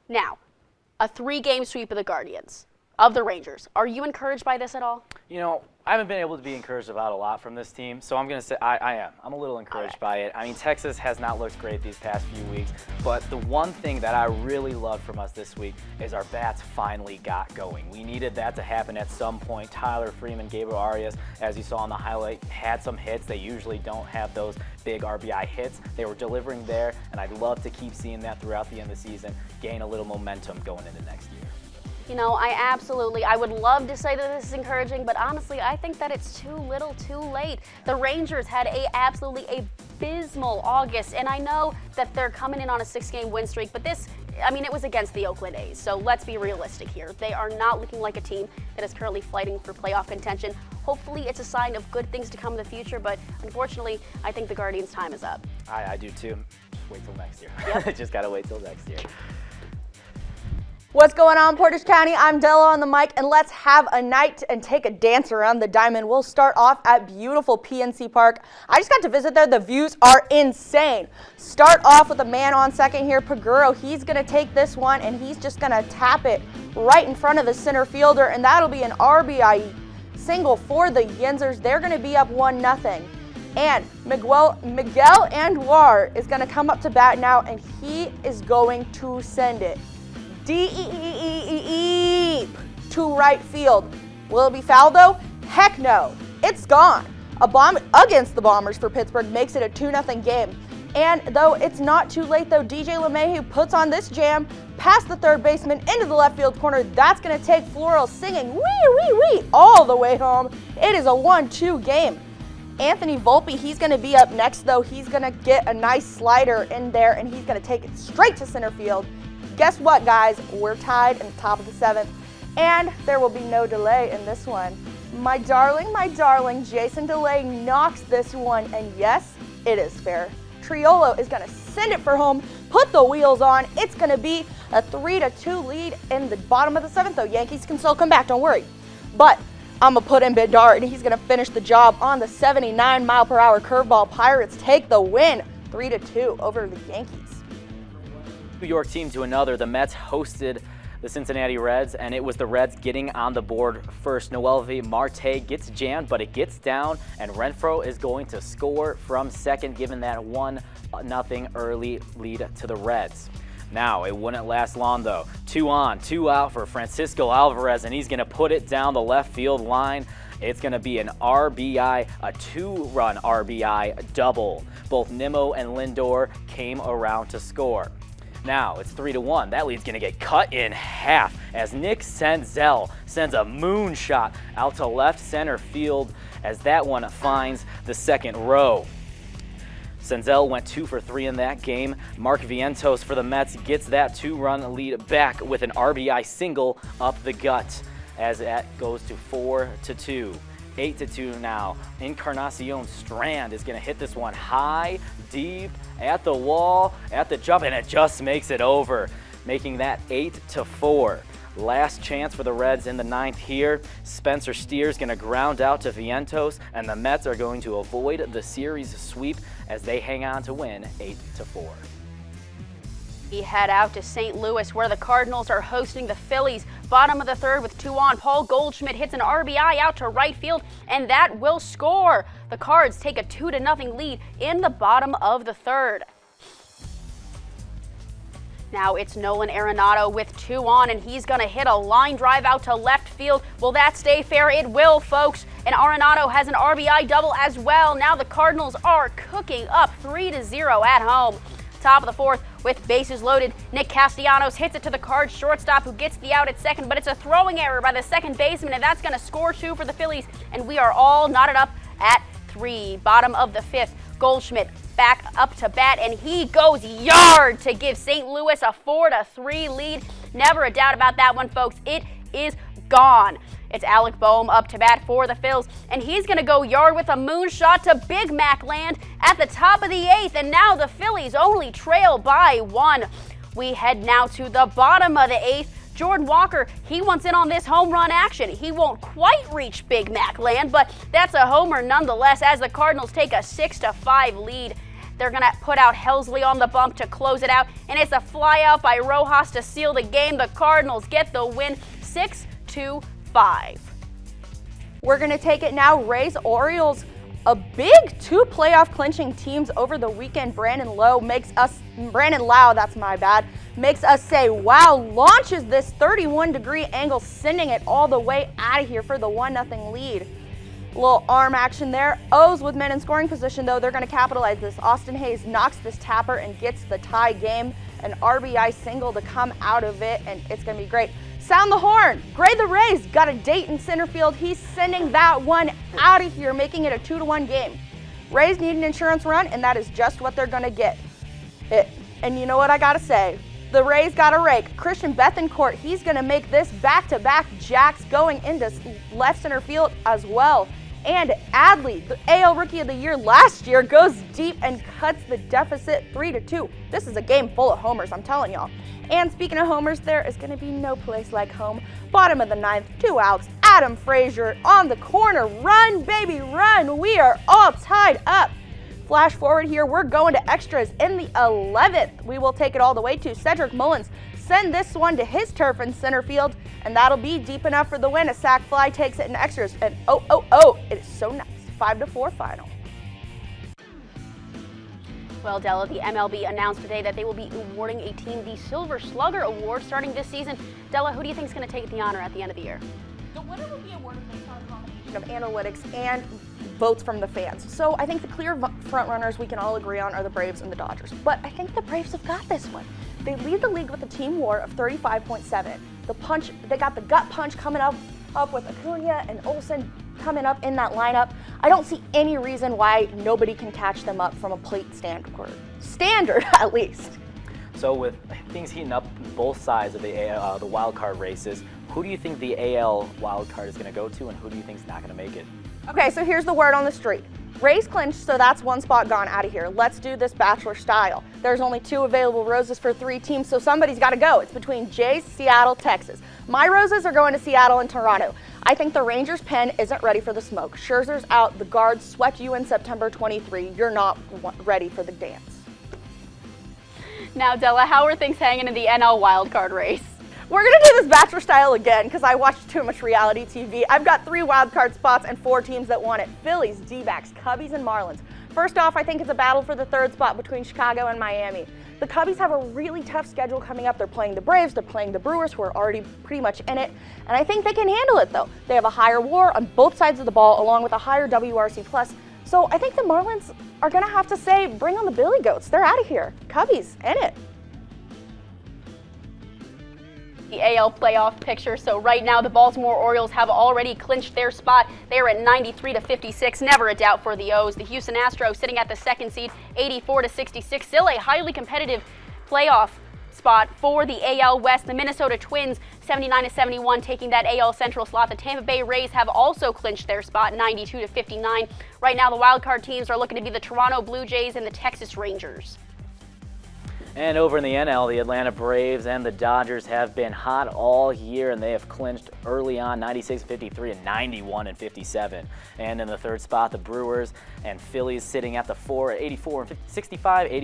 Now, a 3-game sweep of the Guardians, of the Rangers. Are you encouraged by this at all? You know, I haven't been able to be encouraged about a lot from this team, so I'm going to say I am. I'm a little encouraged by it. I mean, Texas has not looked great these past few weeks, but the one thing that I really loved from us this week is our bats finally got going. We needed that to happen at some point. Tyler Freeman, Gabriel Arias, as you saw in the highlight, had some hits. They usually don't have those big RBI hits. They were delivering there, and I'd love to keep seeing that throughout the end of the season, gain a little momentum going into next year. You know, I would love to say that this is encouraging, but honestly, I think that it's too little too late. The Rangers had absolutely abysmal August, and I know that they're coming in on a 6-game win streak, but it was against the Oakland A's, so let's be realistic here. They are not looking like a team that is currently fighting for playoff contention. Hopefully, it's a sign of good things to come in the future, but unfortunately, I think the Guardians' time is up. I do too. Just wait till next year. Yep. Just gotta wait till next year. What's going on, Portage County? I'm Della on the mic, and let's have a night and take a dance around the diamond. We'll start off at beautiful PNC Park. I just got to visit there. The views are insane. Start off with a man on second here, Paguro. He's going to take this one, and he's just going to tap it right in front of the center fielder, and that'll be an RBI single for the Yinzers. They're going to be up 1-0. And Miguel Andujar is going to come up to bat now, and he is going to send it deep to right field. Will it be foul though? Heck no. It's gone. A bomb against the Bombers for Pittsburgh makes it a 2-0 game. And though it's not too late though, DJ LeMahieu puts on this jam past the third baseman into the left field corner. That's going to take Floral singing wee wee wee all the way home. It is a 1-2 game. Anthony Volpe, he's going to be up next though. He's going to get a nice slider in there, and he's going to take it straight to center field. Guess what, guys? We're tied in the top of the 7th, and there will be no delay in this one. My darling, Jason DeLay knocks this one, and yes, it is fair. Triolo is going to send it for home, put the wheels on. It's going to be a 3-2 lead in the bottom of the 7th, though. Yankees can still come back, don't worry. But I'm going to put in Bedard, and he's going to finish the job on the 79-mile-per-hour curveball. Pirates take the win, 3-2 over the Yankees. New York team to another. The Mets hosted the Cincinnati Reds, and it was the Reds getting on the board first. Noelvi Marte gets jammed, but it gets down, and Renfroe is going to score from second, giving that 1-0 early lead to the Reds. Now, it wouldn't last long, though. 2 on, 2 out for Francisco Alvarez, and he's going to put it down the left field line. It's going to be an RBI, a 2-run RBI double. Both Nimmo and Lindor came around to score. Now it's 3-1. That lead's going to get cut in half as Nick Senzel sends a moonshot out to left center field as that one finds the second row. Senzel went 2 for 3 in that game. Mark Vientos for the Mets gets that 2-run lead back with an RBI single up the gut as that goes to 4-2. 8-2 now. Encarnacion Strand is going to hit this one high, deep, at the wall, at the jump, and it just makes it over, making that 8-4. Last chance for the Reds in the 9th here. Spencer Steer's going to ground out to Vientos, and the Mets are going to avoid the series sweep as they hang on to win 8-4. We head out to St. Louis where the Cardinals are hosting the Phillies. Bottom of the 3rd with 2 on. Paul Goldschmidt hits an RBI out to right field, and that will score. The Cards take a 2-0 lead in the bottom of the 3rd. Now it's Nolan Arenado with 2 on, and he's going to hit a line drive out to left field. Will that stay fair? It will, folks. And Arenado has an RBI double as well. Now the Cardinals are cooking up 3-0 at home. Top of the 4th with bases loaded. Nick Castellanos hits it to the Cards shortstop who gets the out at second, but it's a throwing error by the second baseman, and that's going to score 2 for the Phillies, and we are all knotted up at 3. Bottom of the 5th, Goldschmidt back up to bat, and he goes yard to give St. Louis a 4-3 lead. Never a doubt about that one, folks. It is gone. It's Alec Boehm up to bat for the Phils, and he's going to go yard with a moonshot to Big Mac land at the top of the 8th, and now the Phillies only trail by 1. We head now to the bottom of the 8th. Jordan Walker, he wants in on this home run action. He won't quite reach Big Mac land, but that's a homer nonetheless as the Cardinals take a 6-5 lead. They're going to put out Helsley on the bump to close it out, and it's a fly out by Rojas to seal the game. The Cardinals get the win 6-5. We're going to take it now. Rays Orioles, a big 2 playoff clinching teams over the weekend. Brandon Lau, that's my bad, makes us say, wow, launches this 31-degree angle, sending it all the way out of here for the 1-0 lead. A little arm action there. O's with men in scoring position, though. They're going to capitalize this. Austin Hayes knocks this tapper and gets the tie game. An RBI single to come out of it, and it's going to be great. Sound the horn. Gray the Rays got a date in center field. He's sending that one out of here, making it a 2-1 game. Rays need an insurance run, and that is just what they're going to get. And you know what I got to say? The Rays got a rake. Christian Bethancourt, he's going to make this back-to-back jacks going into left center field as well. And Adley, the AL Rookie of the Year last year, goes deep and cuts the deficit 3-2. This is a game full of homers, I'm telling y'all. And speaking of homers, there is going to be no place like home. Bottom of the 9th, 2 outs. Adam Frazier on the corner. Run, baby, run. We are all tied up. Flash forward here, we're going to extras in the 11th. We will take it all the way to Cedric Mullins. Send this one to his turf in center field, and that'll be deep enough for the win. A sac fly takes it in extras, and it is so nice. 5-4 final. Well, Della, the MLB announced today that they will be awarding a team the Silver Slugger Award starting this season. Della, who do you think is going to take the honor at the end of the year? The winner will be awarded based on a combination of analytics and votes from the fans. So I think the clear front runners we can all agree on are the Braves and the Dodgers. But I think the Braves have got this one. They lead the league with a team WAR of 35.7. They got the gut punch coming up with Acuna and Olsen coming up in that lineup. I don't see any reason why nobody can catch them up from a plate standard at least. So with things heating up both sides of the wild card races, who do you think the AL wild card is going to go to, and who do you think is not going to make it? Okay, so here's the word on the street. Rays clinched, so that's one spot gone out of here. Let's do this bachelor style. There's only 2 available roses for 3 teams, so somebody's got to go. It's between Jays, Seattle, Texas. My roses are going to Seattle and Toronto. I think the Rangers' pen isn't ready for the smoke. Scherzer's out. The guards swept you in September 23. You're not ready for the dance. Now, Della, how are things hanging in the NL wildcard race? We're going to do this bachelor style again because I watched too much reality TV. I've got 3 wildcard spots and 4 teams that want it. Phillies, D-backs, Cubbies, and Marlins. First off, I think it's a battle for the 3rd spot between Chicago and Miami. The Cubbies have a really tough schedule coming up. They're playing the Braves, they're playing the Brewers, who are already pretty much in it. And I think they can handle it, though. They have a higher WAR on both sides of the ball, along with a higher WRC+. So I think the Marlins are going to have to say, bring on the Billy Goats. They're out of here. Cubbies, in it. The AL playoff picture. So right now the Baltimore Orioles have already clinched their spot. They are at 93-56, never a doubt for the O's. The Houston Astros sitting at the 2nd seed, 84-66, still a highly competitive playoff spot for the AL West. The Minnesota Twins, 79-71, taking that AL Central slot. The Tampa Bay Rays have also clinched their spot, 92-59. Right now the wildcard teams are looking to be the Toronto Blue Jays and the Texas Rangers. And over in the NL, the Atlanta Braves and the Dodgers have been hot all year, and they have clinched early on, 96-53 and 91-57. And in the 3rd spot, the Brewers and Phillies sitting at the 4 at 84-65,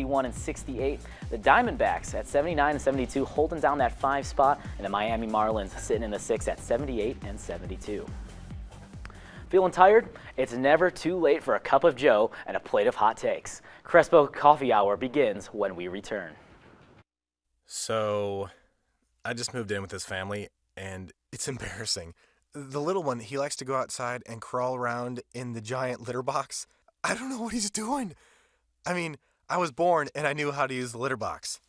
81-68. The Diamondbacks at 79-72, holding down that 5 spot, and the Miami Marlins sitting in the 6 at 78-72. Feeling tired? It's never too late for a cup of joe and a plate of hot takes. Crespo Coffee Hour begins when we return. So, I just moved in with this family, and it's embarrassing. The little one, he likes to go outside and crawl around in the giant litter box. I don't know what he's doing. I mean, I was born and I knew how to use the litter box.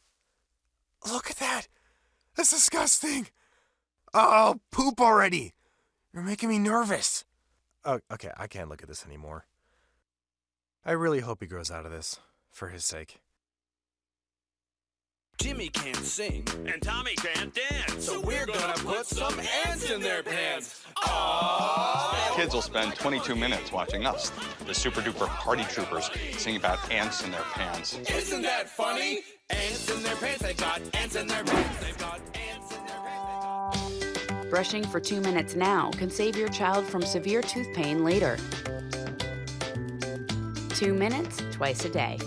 Look at that! That's disgusting! Oh, poop already! You're making me nervous. Oh, okay, I can't look at this anymore. I really hope he grows out of this, for his sake. Jimmy can't sing, and Tommy can't dance, so we're gonna put some ants in their pants. Aww. Kids will spend 22 minutes watching us, the super duper party troopers, sing about ants in their pants. Isn't that funny? Ants in their pants, they've got ants in their pants, they've got ants in their pants. Brushing for 2 minutes now can save your child from severe tooth pain later. 2 minutes, twice a day.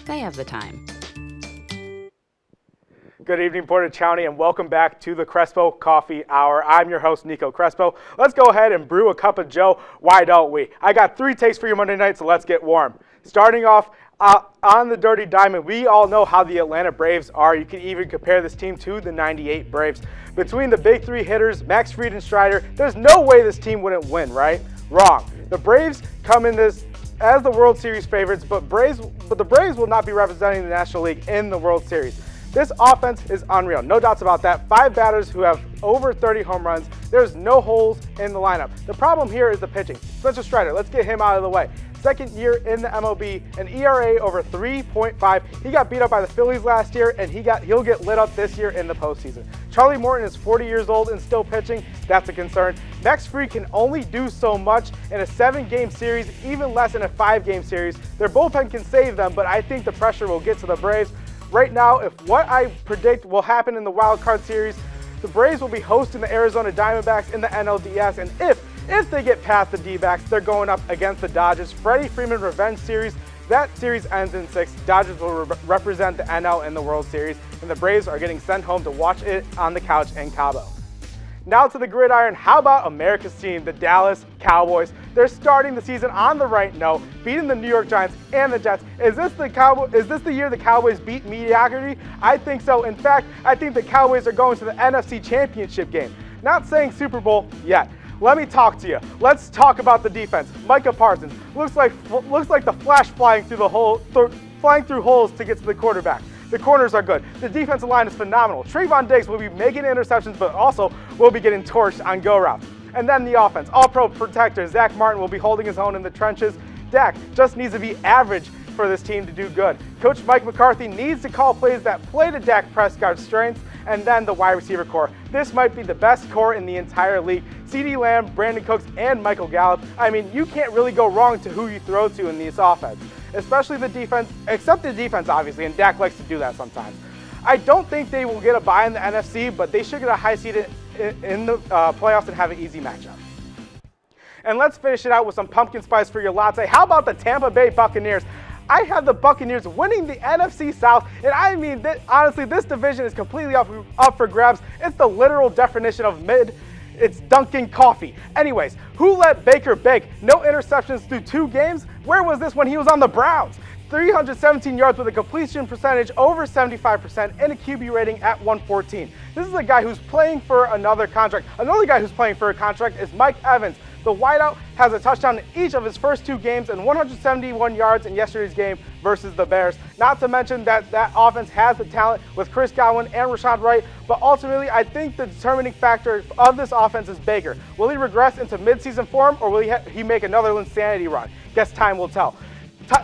They have the time. Good evening, Portage County, and welcome back to the Crespo Coffee Hour. I'm your host, Nico Crespo. Let's go ahead and brew a cup of joe. Why don't we? I got 3 takes for you Monday night, so let's get warm. Starting off on the Dirty Diamond, we all know how the Atlanta Braves are. You can even compare this team to the 98 Braves. Between the big 3 hitters, Max Fried and Strider, there's no way this team wouldn't win, right? Wrong. The Braves come in this as the World Series favorites, but the Braves will not be representing the National League in the World Series. This offense is unreal, no doubts about that. 5 batters who have over 30 home runs. There's no holes in the lineup. The problem here is the pitching. Spencer Strider, let's get him out of the way. 2nd year in the MLB, an ERA over 3.5. He got beat up by the Phillies last year, and he'll get lit up this year in the postseason. Charlie Morton is 40 years old and still pitching. That's a concern. Max Fried can only do so much in a 7-game series, even less in a 5-game series. Their bullpen can save them, but I think the pressure will get to the Braves. Right now, if what I predict will happen in the wild card series, the Braves will be hosting the Arizona Diamondbacks in the NLDS, and if they get past the D-backs, they're going up against the Dodgers. Freddie Freeman Revenge Series, that series ends in 6. Dodgers will represent the NL in the World Series, and the Braves are getting sent home to watch it on the couch in Cabo. Now to the gridiron, how about America's team, the Dallas Cowboys? They're starting the season on the right note, beating the New York Giants and the Jets. Is this the year the Cowboys beat mediocrity? I think so. In fact, I think the Cowboys are going to the NFC Championship game. Not saying Super Bowl yet. Let me talk to you. Let's talk about the defense. Micah Parsons looks like the Flash flying through holes to get to the quarterback. The corners are good. The defensive line is phenomenal. Trayvon Diggs will be making interceptions, but also will be getting torched on go routes. And then the offense. All-pro protector Zach Martin will be holding his own in the trenches. Dak just needs to be average for this team to do good. Coach Mike McCarthy needs to call plays that play to Dak Prescott's strengths, And then the wide receiver core. This might be the best core in the entire league. CeeDee Lamb, Brandon Cooks, and Michael Gallup. I mean, you can't really go wrong to who you throw to in this offense, especially the defense, except the defense, obviously, and Dak likes to do that sometimes. I don't think they will get a bye in the NFC, but they should get a high seed in the playoffs and have an easy matchup. And let's finish it out with some pumpkin spice for your latte. How about the Tampa Bay Buccaneers? I have the Buccaneers winning the NFC South, and I mean, honestly, this division is completely up for grabs. It's the literal definition of mid. It's dunking coffee. Anyways, who let Baker bake? No interceptions through 2 games? Where was this when he was on the Browns? 317 yards with a completion percentage over 75% and a QB rating at 114. This is a guy who's playing for another contract. Another guy who's playing for a contract is Mike Evans. The wideout has a touchdown in each of his first 2 games and 171 yards in yesterday's game versus the Bears. Not to mention that offense has the talent with Chris Godwin and Rashad Wright, but ultimately I think the determining factor of this offense is Baker. Will he regress into midseason form, or will he make another insanity run? Guess time will tell.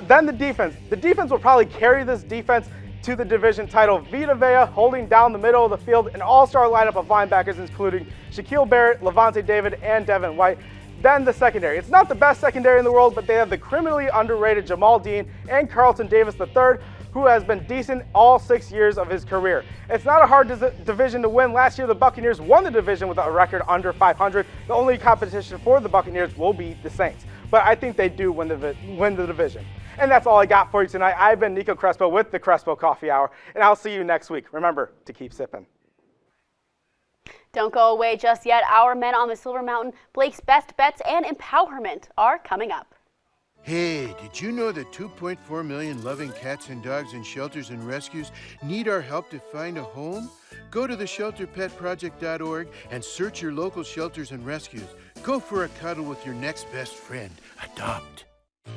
Then the defense. The defense will probably carry this defense to the division title. Vita Vea holding down the middle of the field, an all-star lineup of linebackers including Shaquille Barrett, Levante David, and Devin White. Then the secondary. It's not the best secondary in the world, but they have the criminally underrated Jamal Dean and Carlton Davis III, who has been decent all 6 years of his career. It's not a hard division to win. Last year, the Buccaneers won the division with a record under 500. The only competition for the Buccaneers will be the Saints. But I think they do win the division. And that's all I got for you tonight. I've been Nico Crespo with the Crespo Coffee Hour, and I'll see you next week. Remember to keep sipping. Don't go away just yet. Our men on the Silver Mountain, Blake's best bets and empowerment are coming up. Hey, did you know that 2.4 million loving cats and dogs in shelters and rescues need our help to find a home? Go to theshelterpetproject.org and search your local shelters and rescues. Go for a cuddle with your next best friend. Adopt.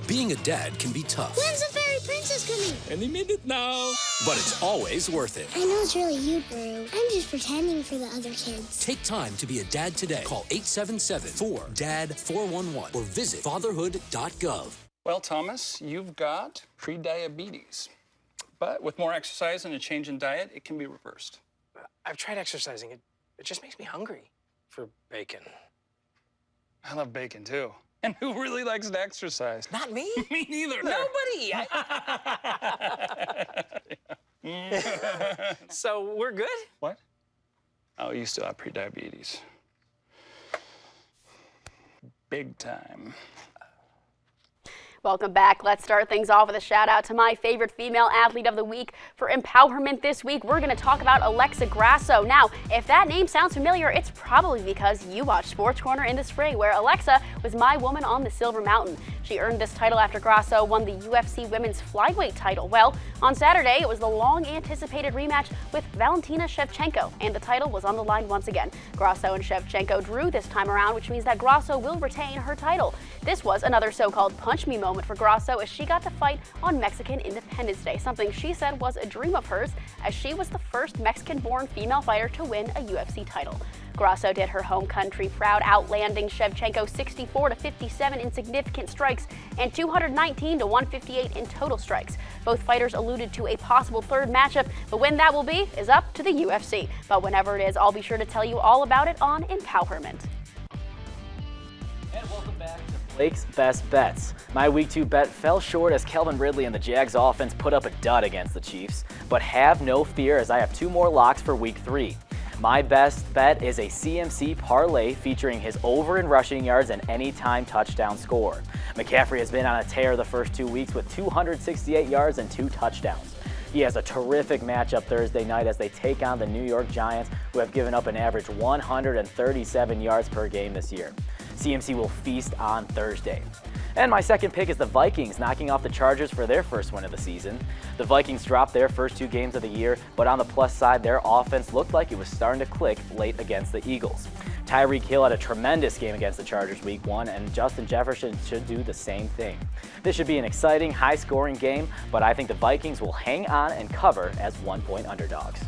Being a dad can be tough. When's the fairy princess coming? Any minute now. But it's always worth it. I know it's really you, Brew. I'm just pretending for the other kids. Take time to be a dad today. Call 877-4DAD-411 or visit fatherhood.gov. Well, Thomas, you've got prediabetes. But with more exercise and a change in diet, it can be reversed. I've tried exercising. It just makes me hungry for bacon. I love bacon, too. And who really likes to exercise? Not me. Me neither. Nobody. So we're good? What? Oh, you still have prediabetes. Big time. Welcome back. Let's start things off with a shout out to my favorite female athlete of the week. For empowerment this week, we're going to talk about Alexa Grasso. Now, if that name sounds familiar, it's probably because you watched SportsCorner in the spring, where Alexa was my woman on the Silver Mountain. She earned this title after Grasso won the UFC Women's Flyweight title. Well, on Saturday, it was the long-anticipated rematch with Valentina Shevchenko, and the title was on the line once again. Grasso and Shevchenko drew this time around, which means that Grasso will retain her title. This was another so-called punch me moment for Grasso, as she got to fight on Mexican Independence Day, something she said was a dream of hers, as she was the first Mexican-born female fighter to win a UFC title. Grasso did her home country proud, outlanding Shevchenko 64-57 in significant strikes and 219-158 in total strikes. Both fighters alluded to a possible third matchup, but when that will be is up to the UFC. But whenever it is, I'll be sure to tell you all about it on Empowerment. And welcome back to Blake's Best Bets. My Week 2 bet fell short as Calvin Ridley and the Jags offense put up a dud against the Chiefs. But have no fear, as I have 2 more locks for Week 3. My best bet is a CMC parlay featuring his over in rushing yards and anytime touchdown score. McCaffrey has been on a tear the first 2 weeks with 268 yards and 2 touchdowns. He has a terrific matchup Thursday night as they take on the New York Giants, who have given up an average 137 yards per game this year. CMC will feast on Thursday. And my second pick is the Vikings, knocking off the Chargers for their first win of the season. The Vikings dropped their first 2 games of the year, but on the plus side, their offense looked like it was starting to click late against the Eagles. Tyreek Hill had a tremendous game against the Chargers Week 1, and Justin Jefferson should do the same thing. This should be an exciting, high-scoring game, but I think the Vikings will hang on and cover as 1-point underdogs.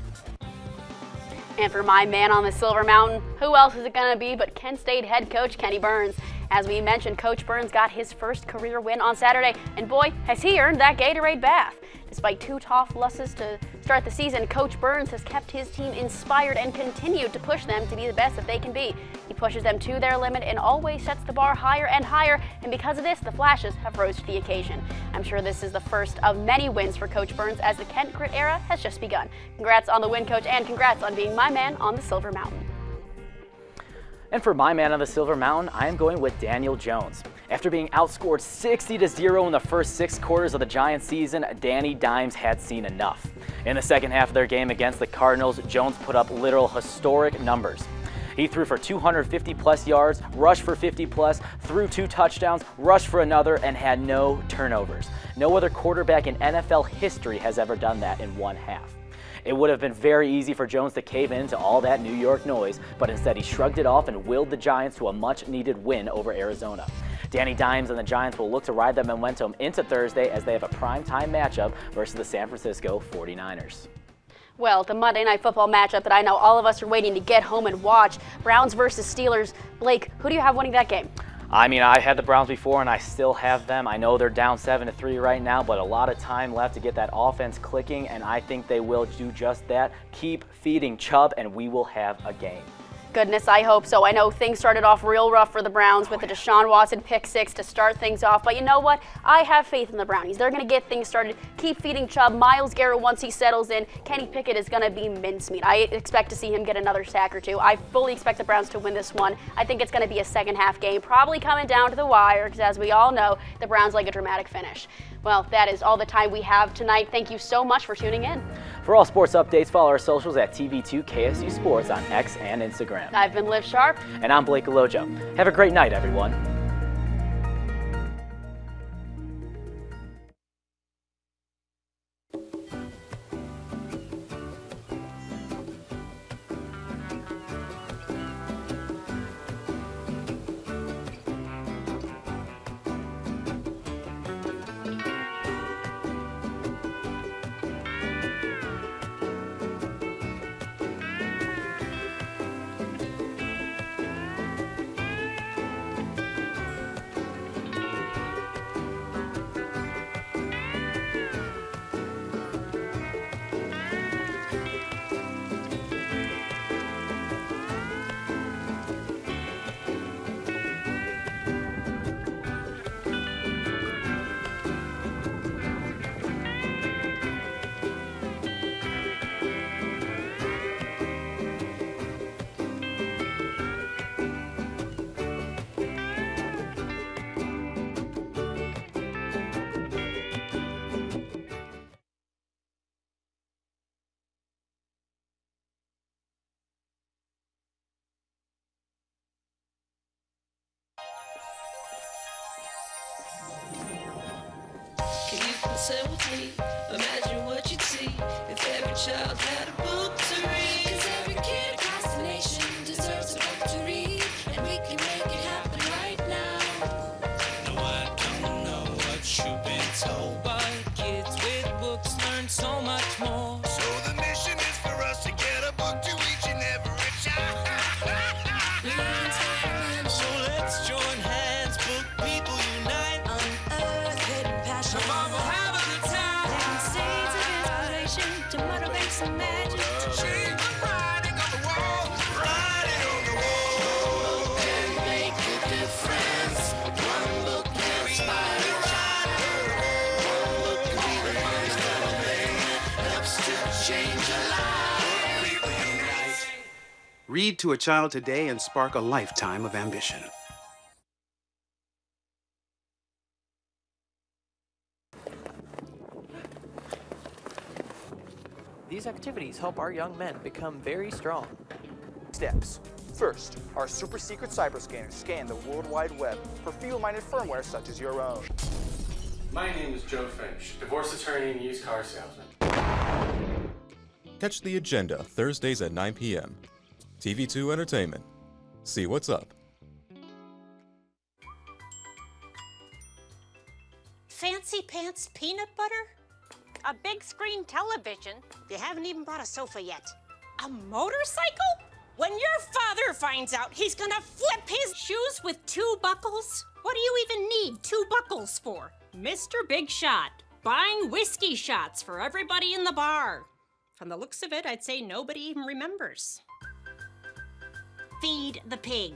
And for my man on the Silver Mountain, who else is it going to be but Kent State head coach Kenny Burns? As we mentioned, Coach Burns got his first career win on Saturday, and boy, has he earned that Gatorade bath. Despite 2 tough losses to start the season, Coach Burns has kept his team inspired and continued to push them to be the best that they can be. He pushes them to their limit and always sets the bar higher and higher, and because of this, the Flashes have rose to the occasion. I'm sure this is the first of many wins for Coach Burns as the Kent Grit era has just begun. Congrats on the win, Coach, and congrats on being my man on the Silver Mountain. And for my man on the Silver Mountain, I am going with Daniel Jones. After being outscored 60-0 in the first 6 quarters of the Giants season, Danny Dimes had seen enough. In the second half of their game against the Cardinals, Jones put up literal historic numbers. He threw for 250-plus yards, rushed for 50-plus, threw 2 touchdowns, rushed for another, and had no turnovers. No other quarterback in NFL history has ever done that in one half. It would have been very easy for Jones to cave into all that New York noise, but instead he shrugged it off and willed the Giants to a much-needed win over Arizona. Danny Dimes and the Giants will look to ride that momentum into Thursday as they have a primetime matchup versus the San Francisco 49ers. Well, the Monday Night Football matchup that I know all of us are waiting to get home and watch, Browns versus Steelers. Blake, who do you have winning that game? I mean, I had the Browns before, and I still have them. I know they're down 7-3 right now, but a lot of time left to get that offense clicking, and I think they will do just that. Keep feeding Chubb, and we will have a game. Goodness, I hope so. I know things started off real rough for the Browns with the Deshaun Watson pick 6 to start things off, but you know what? I have faith in the Brownies. They're going to get things started. Keep feeding Chubb. Myles Garrett, once he settles in, Kenny Pickett is going to be mincemeat. I expect to see him get another sack or 2. I fully expect the Browns to win this one. I think it's going to be a second half game, probably coming down to the wire, because as we all know, the Browns like a dramatic finish. Well, that is all the time we have tonight. Thank you so much for tuning in. For all sports updates, follow our socials at TV2 KSU Sports on X and Instagram. I've been Liv Sharp. And I'm Blake Goloja. Have a great night, everyone. Say with me, imagine what you'd see if every child had a book to read. 'Cause every kid across the nation deserves a book to read, and we can make it happen right now. No, I don't know what you've been told, but kids with books learn so much more. So the mission is for us to get a book to each and every child. So let's join hands, book people unite, unearth hidden passion. Come on, have a good time. Seeds of inspiration to motivate some magic. To change the writing on the wall, writing on the wall. And make a difference. One book can inspire a child. One book can be the first thing that helps to change a life. Read to a child today and spark a lifetime of ambition. These activities help our young men become very strong. Steps. First, our super secret cyber scanners scan the World Wide Web for feeble-minded firmware such as your own. My name is Joe Finch, divorce attorney and used car salesman. Catch The Agenda Thursdays at 9 p.m. TV2 Entertainment. See what's up. Fancy pants peanut butter? A big screen television? You haven't even bought a sofa yet. A motorcycle? When your father finds out, he's gonna flip his shoes with 2 buckles? What do you even need 2 buckles for? Mr. Big Shot, buying whiskey shots for everybody in the bar. From the looks of it, I'd say nobody even remembers. Feed the pig.